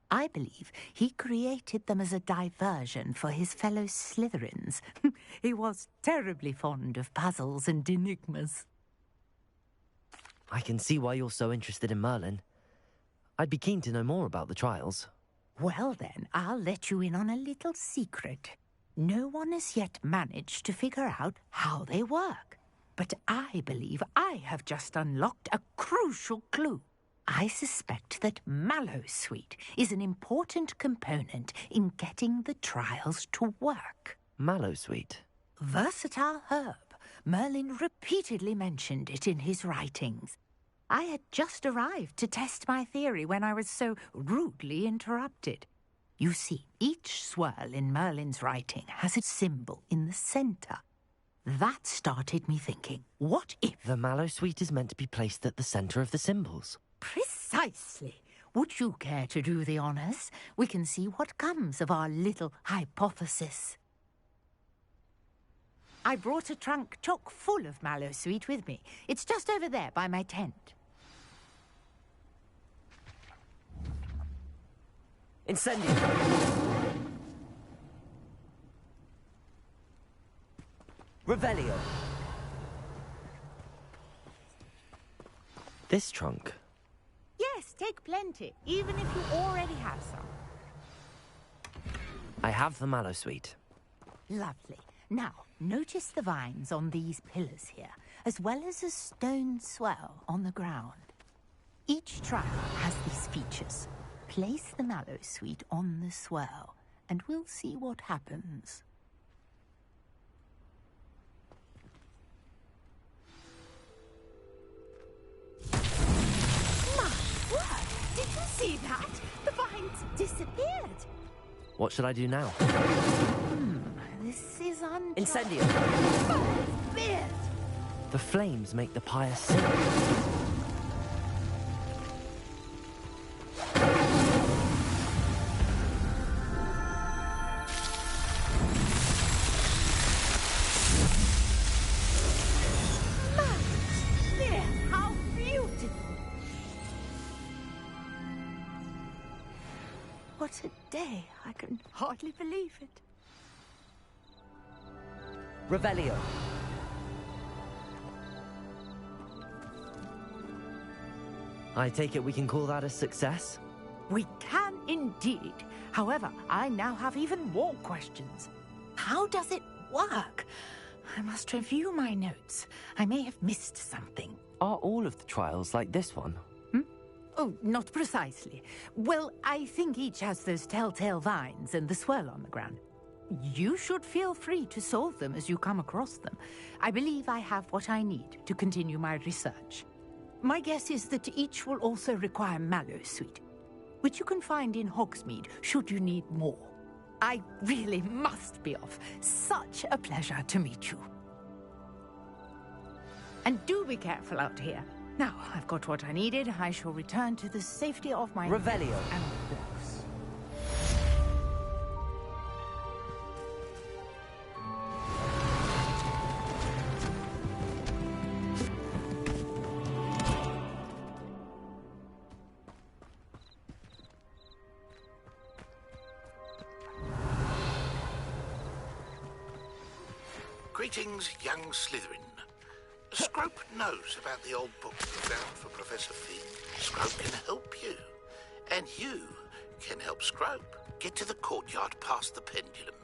I believe he created them as a diversion for his fellow Slytherins. He was terribly fond of puzzles and enigmas. I can see why you're so interested in Merlin. I'd be keen to know more about the trials. Well then, I'll let you in on a little secret. No one has yet managed to figure out how they work. But I believe I have just unlocked a crucial clue. I suspect that Mallowsweet is an important component in getting the trials to work. Mallowsweet? Versatile herb. Merlin repeatedly mentioned it in his writings. I had just arrived to test my theory when I was so rudely interrupted. You see, each swirl in Merlin's writing has a symbol in the center. That started me thinking, what if... The Mallowsweet is meant to be placed at the center of the symbols. Precisely. Would you care to do the honors? We can see what comes of our little hypothesis. I brought a trunk chock full of Mallowsweet with me. It's just over there by my tent. Incendio! Revelio! This trunk? Yes, take plenty, even if you already have some. I have the Mallowsweet. Lovely. Now, notice the vines on these pillars here, as well as a stone swell on the ground. Each trial has these features. Place the Mallowsweet on the swell, and we'll see what happens. My word! Did you see that? The vines disappeared. What should I do now? This is Incendio! Beard! The flames make the pyre sing. How beautiful! What a day! I can hardly believe it. Revelio! I take it we can call that a success? We can indeed. However, I now have even more questions. How does it work? I must review my notes. I may have missed something. Are all of the trials like this one? Oh, not precisely. Well, I think each has those telltale vines and the swirl on the ground. You should feel free to solve them as you come across them. I believe I have what I need to continue my research. My guess is that each will also require Mallowsweet, which you can find in Hogsmeade should you need more. I really must be off. Such a pleasure to meet you. And do be careful out here. Now, I've got what I needed. I shall return to the safety of my... Revelio. And books. Greetings, young Slytherin. Scrope knows about the old book you found for Professor Finn. Scrope can help you. And you can help Scrope. Get to the courtyard past the pendulum.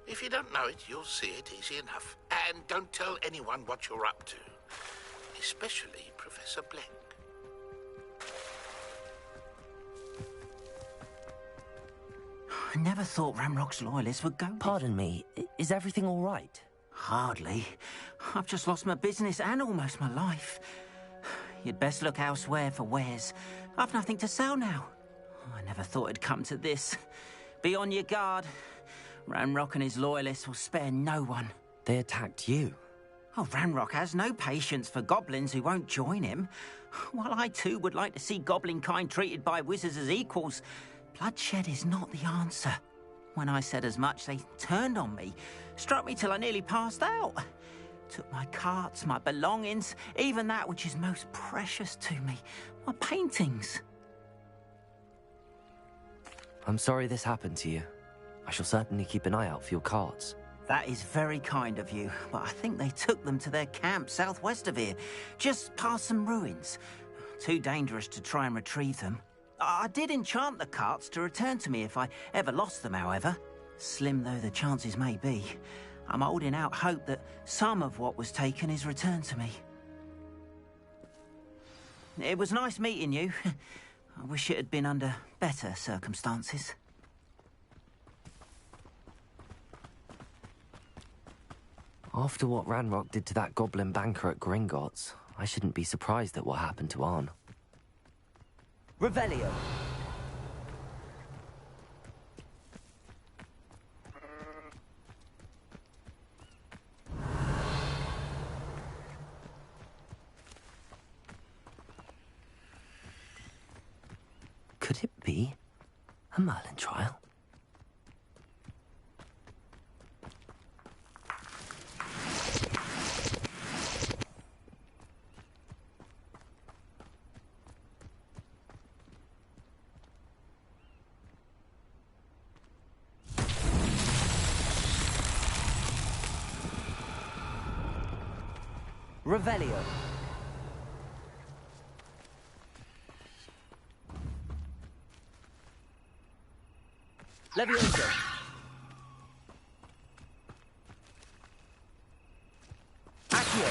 If you don't know it, you'll see it easy enough. And don't tell anyone what you're up to. Especially Professor Blank. I never thought Ramrock's loyalists would go... Pardon me, is everything all right? Hardly. I've just lost my business and almost my life. You'd best look elsewhere for wares. I've nothing to sell now. I never thought it'd come to this. Be on your guard. Ranrock and his loyalists will spare no one. They attacked you? Oh, Ranrock has no patience for goblins who won't join him. While I too would like to see goblin kind treated by wizards as equals, bloodshed is not the answer. When I said as much, they turned on me, struck me till I nearly passed out. Took my carts, my belongings, even that which is most precious to me, my paintings. I'm sorry this happened to you. I shall certainly keep an eye out for your carts. That is very kind of you, but I think they took them to their camp southwest of here, just past some ruins. Too dangerous to try and retrieve them. I did enchant the carts to return to me if I ever lost them, however. Slim though the chances may be, I'm holding out hope that some of what was taken is returned to me. It was nice meeting you. I wish it had been under better circumstances. After what Ranrock did to that goblin banker at Gringotts, I shouldn't be surprised at what happened to Arn. Revelio. Could it be a Merlin trial? Revelio. Levioso. Accio.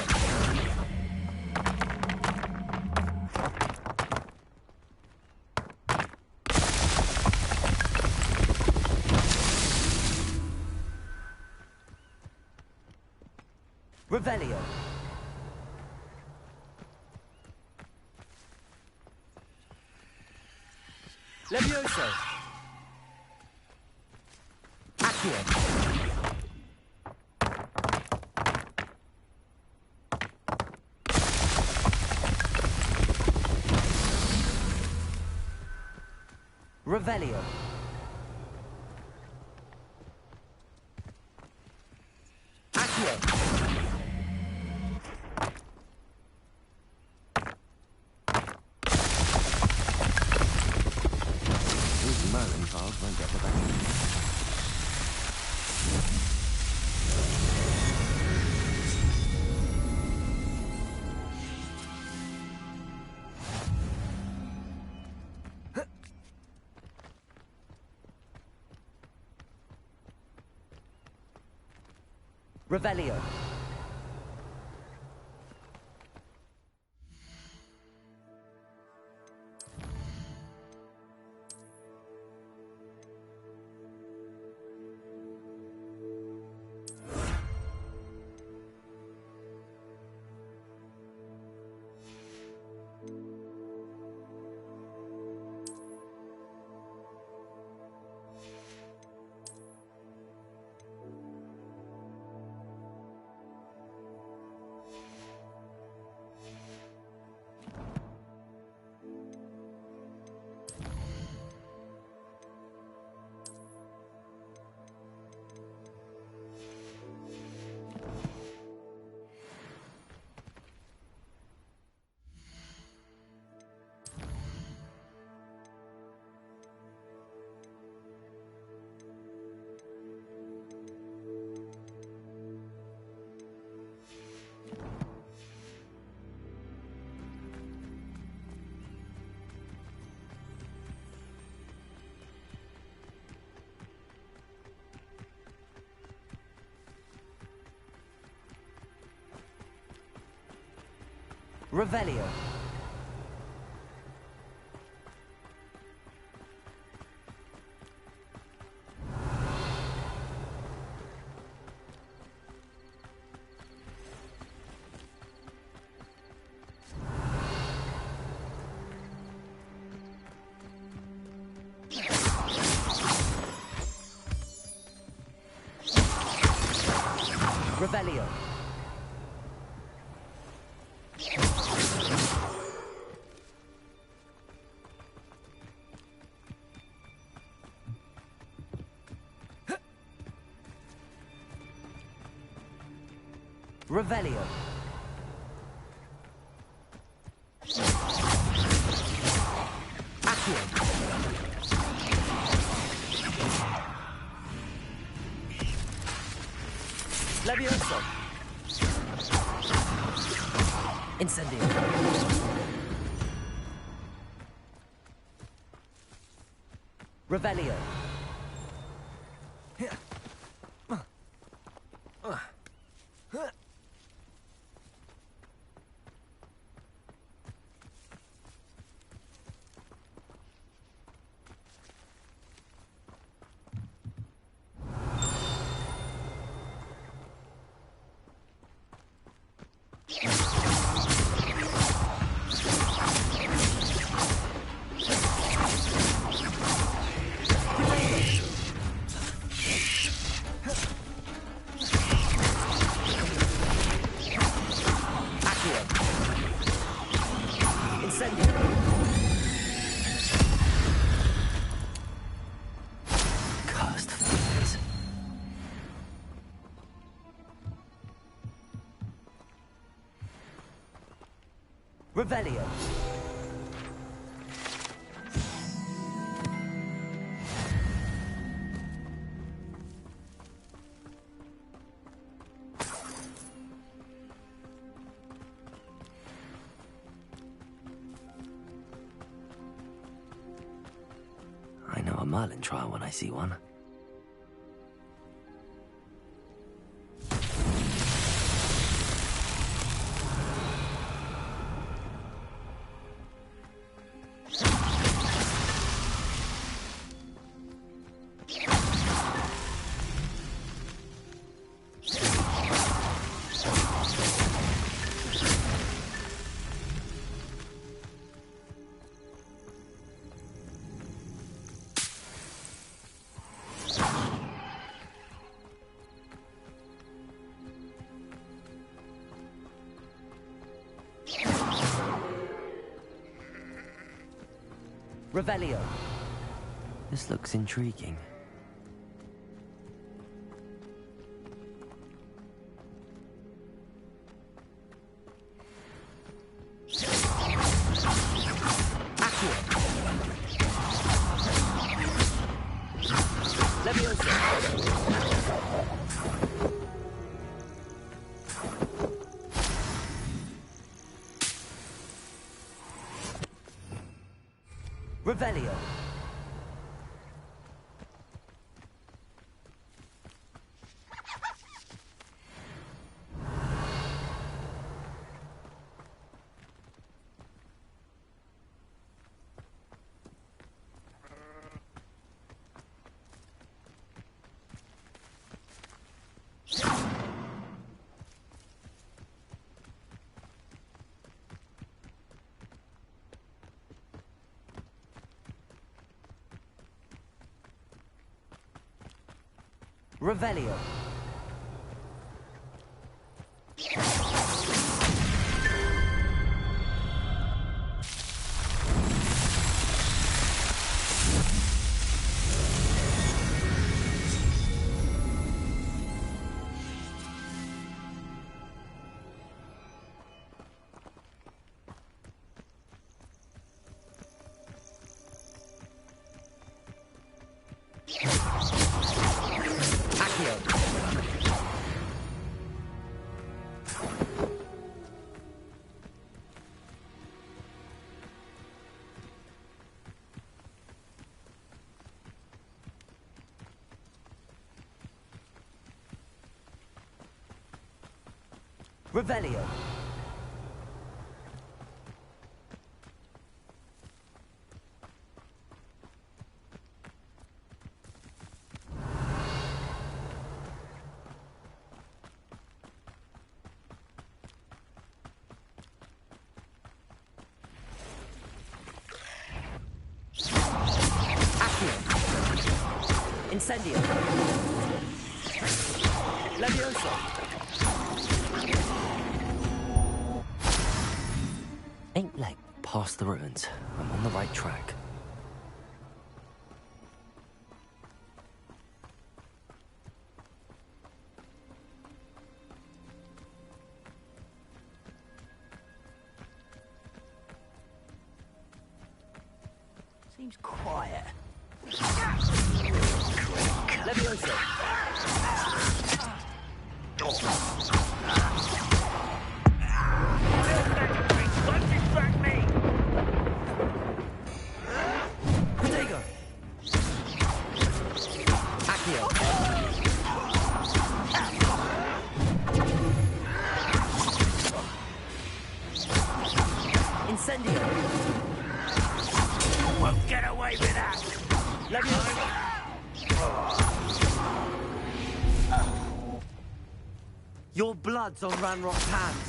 Revelio. Levioso. Accio. Revelio. Accio. Merlin trials won't get the best. Revelio. Revelio. Revelio. Revelio. Accio. Levioso. Incendio. Revelio. Revelio. I know a Merlin trial when I see one. Revelio. This looks intriguing. Revelio. Revelio. Revelio. Incendio. Levioso. Ain't leg past the ruins. I'm on the right track. Seems quiet. Levioso. Don't distract me! Protego. Accio. Incendio. Won't get away with that! Levioso. Your blood's on Ranrock's hands.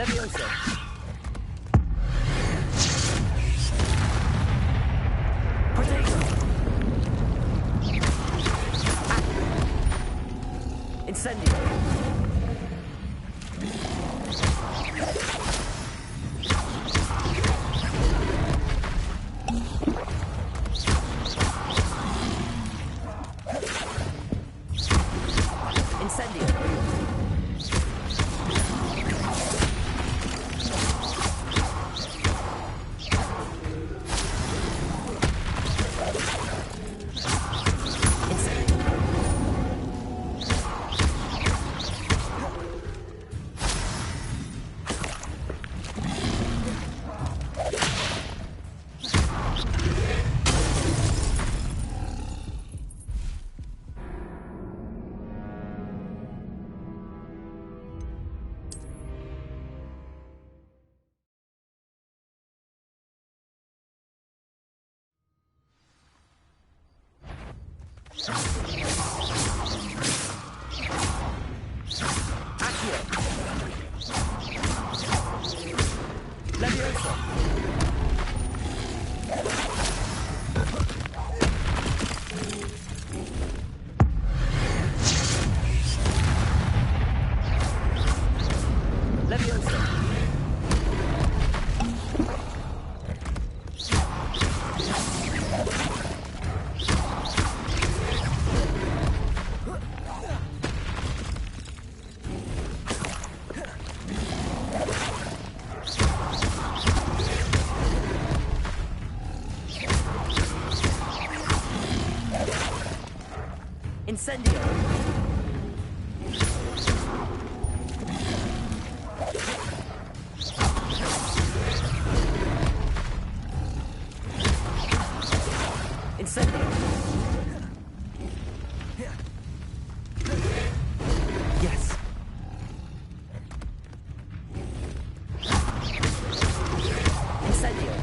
Levioso. Protego. Incendio. Incendio. Levioso. Levioso. Incendio. Incendio. Yes. Incendio.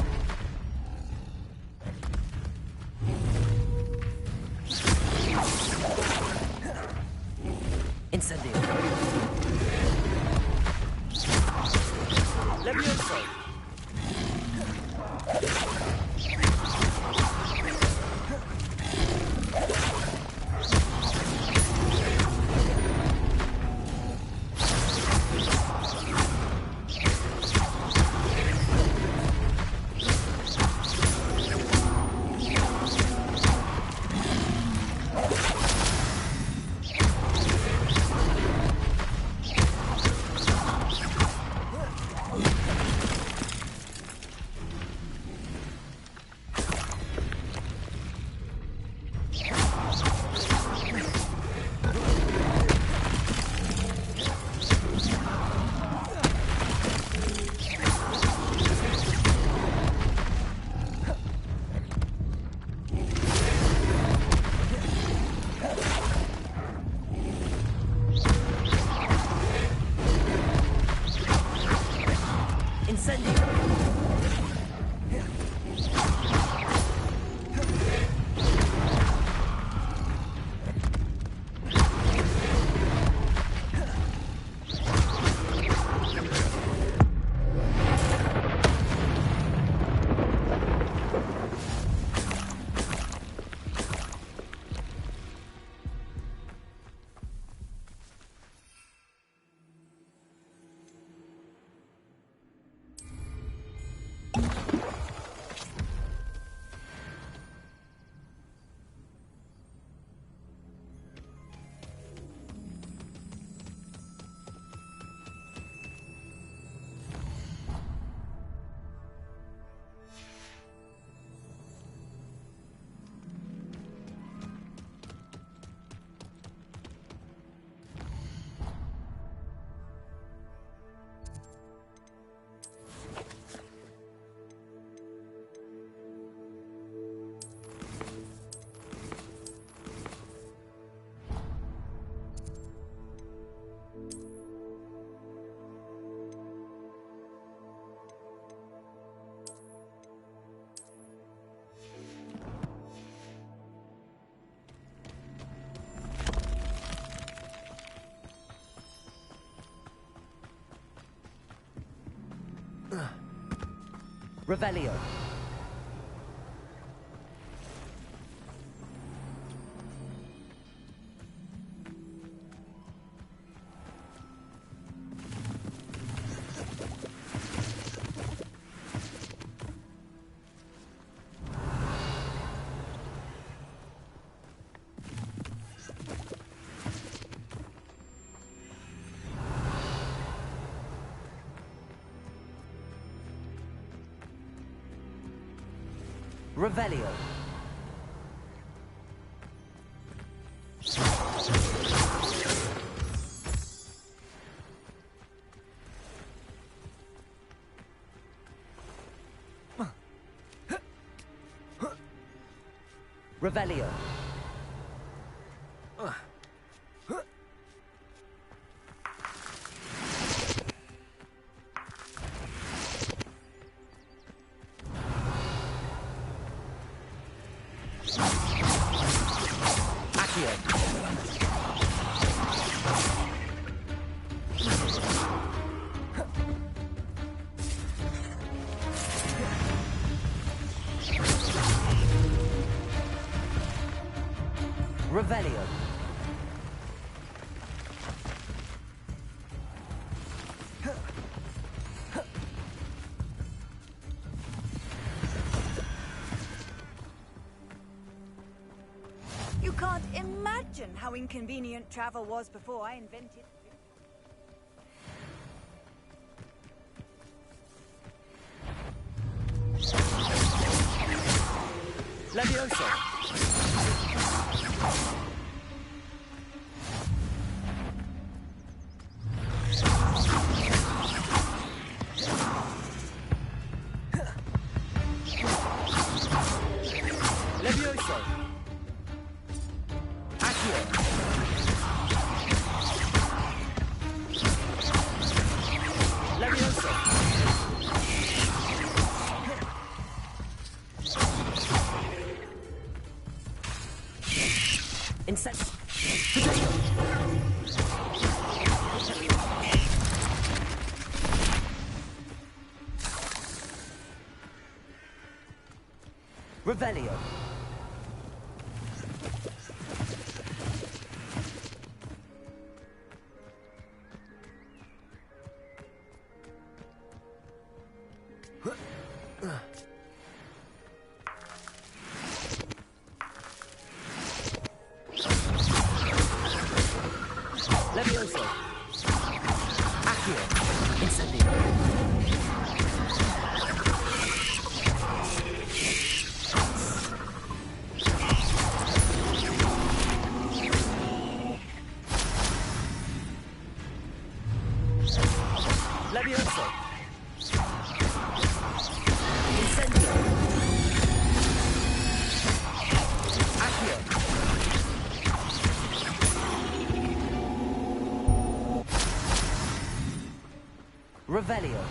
Incendio. Levioso. Revelio. Revelio. Revelio. Revelio. You can't imagine how inconvenient travel was before I invented... Levioso. Levioso. Accio. Levioso. Insect. Potato. Revelio. Levioso. Accio. Incendio. Levioso. Incendio. Accio. Revelio.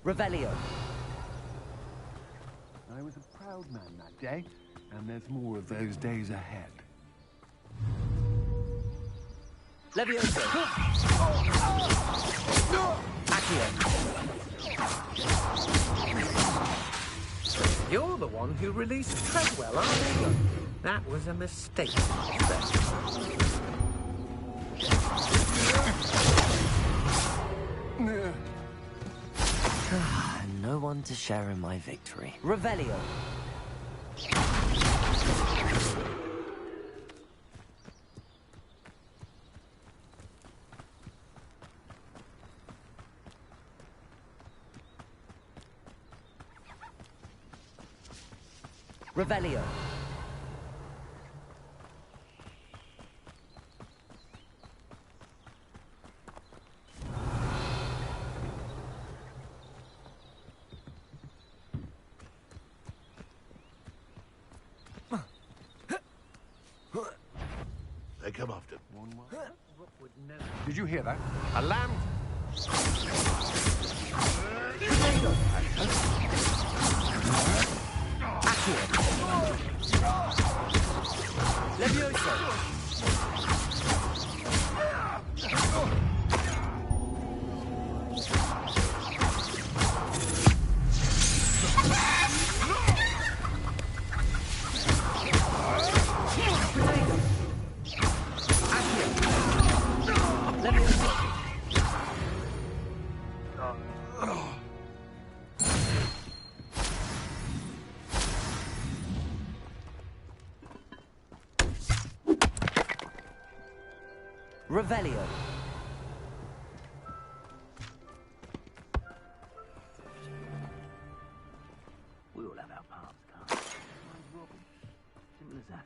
Revelio. I was a proud man that day, and there's more of those days ahead. Levioso. Accio. You're the one who released Treadwell, aren't you? That was a mistake. No one to share in my victory. Revelio. Revelio. They come after. Did you hear that? A lamb? Levioso. Revelio. We all have our parts, can't we? Simple as that.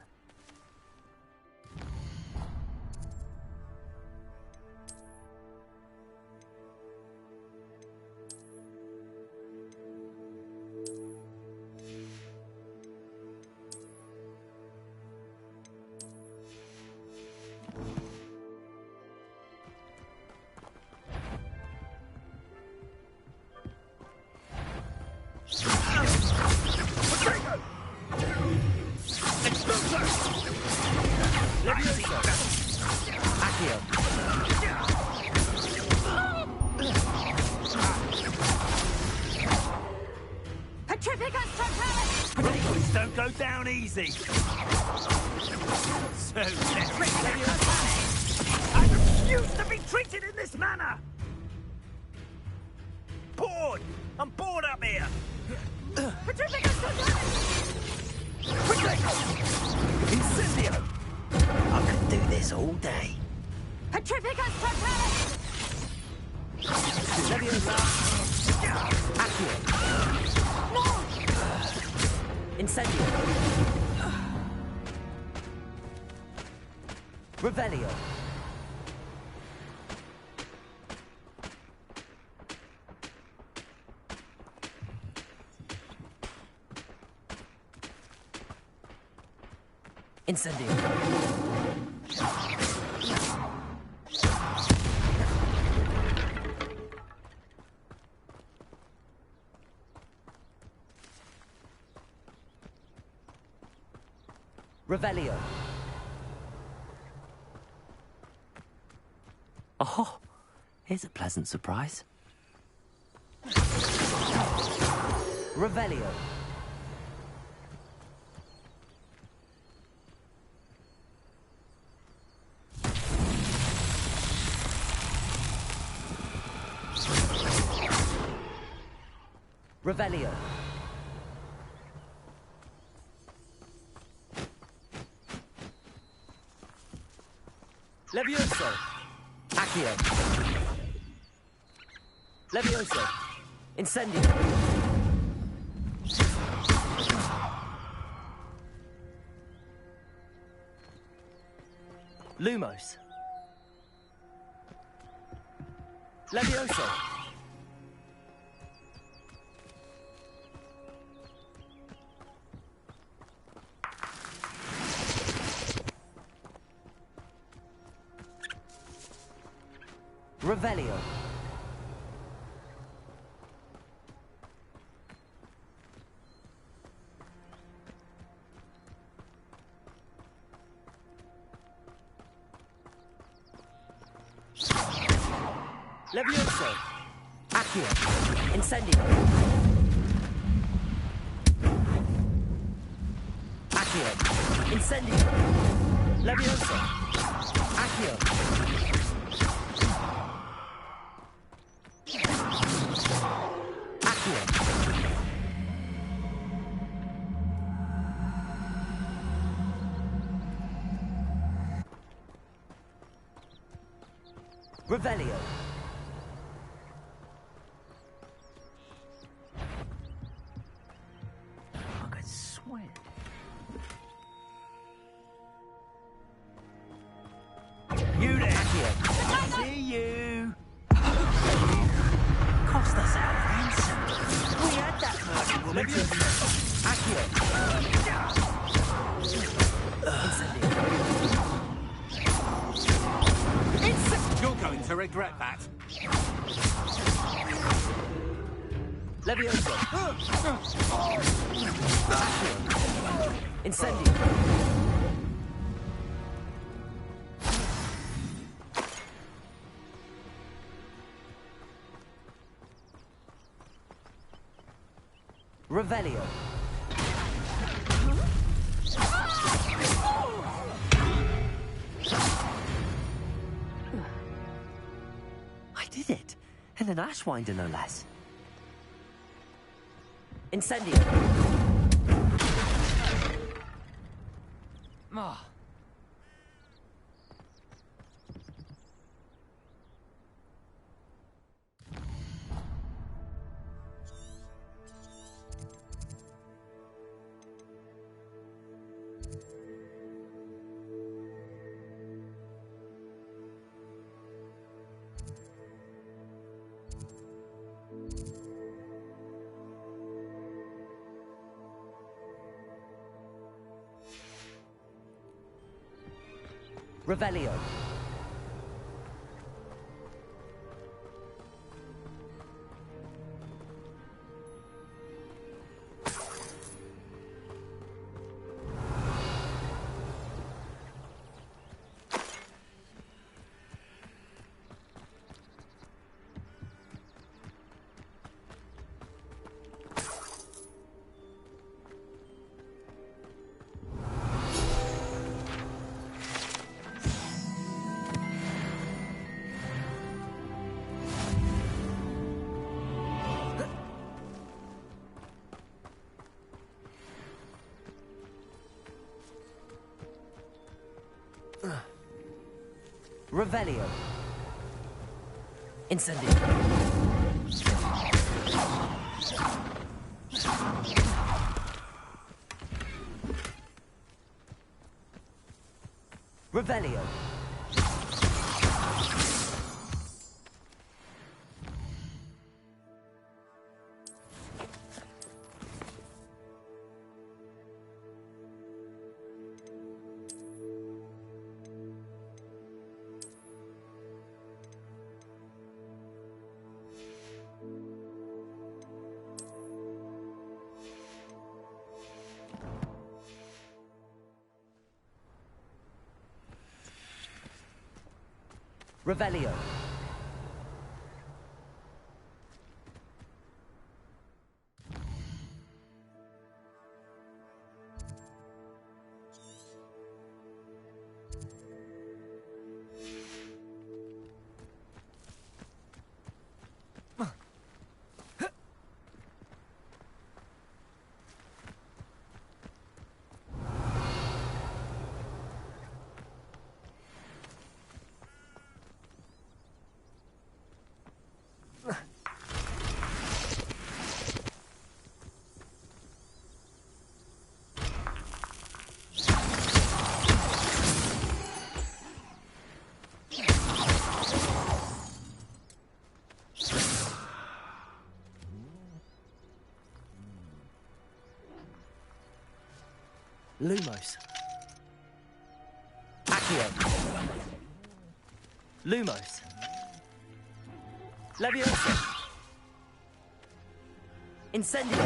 Please don't go down easy. So I refuse to be treated in this manner. Bored. I'm bored up here. Incendio. I could do this all day. Petrificus Totalis! Levioso. Accio. Incendio. Revelio. Incendio. Revelio. Oh, here's a pleasant surprise. Revelio. Revelio. Levioso. Accio. Levioso. Incendio. Lumos. Levioso. Revelio. Levioso. Accio. Incendio. Accio. Incendio. Levioso. Accio. Revelio. I could swear. You there? See you. Cost us our ransom. We had that murder woman. Accio. You're going to regret that. Levioso. Incendio. Revelio. I did it. And an Ashwinder, no less. Incendio. Ah. Revelio. Revelio. Incendio. Revelio. Revelio. Lumos. Accio. Lumos. Leviosa. Incendio.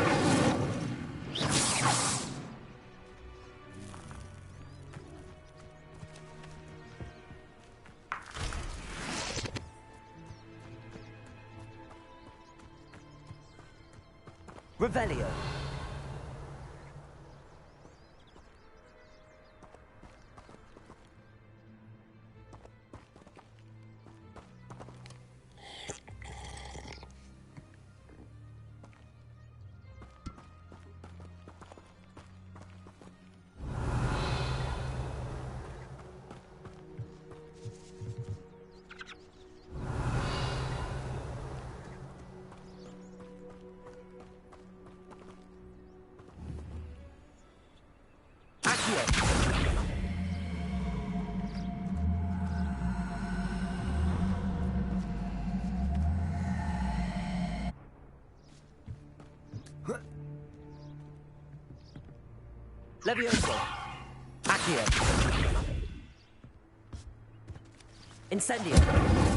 Revelio. Levioso. Accio. Incendio.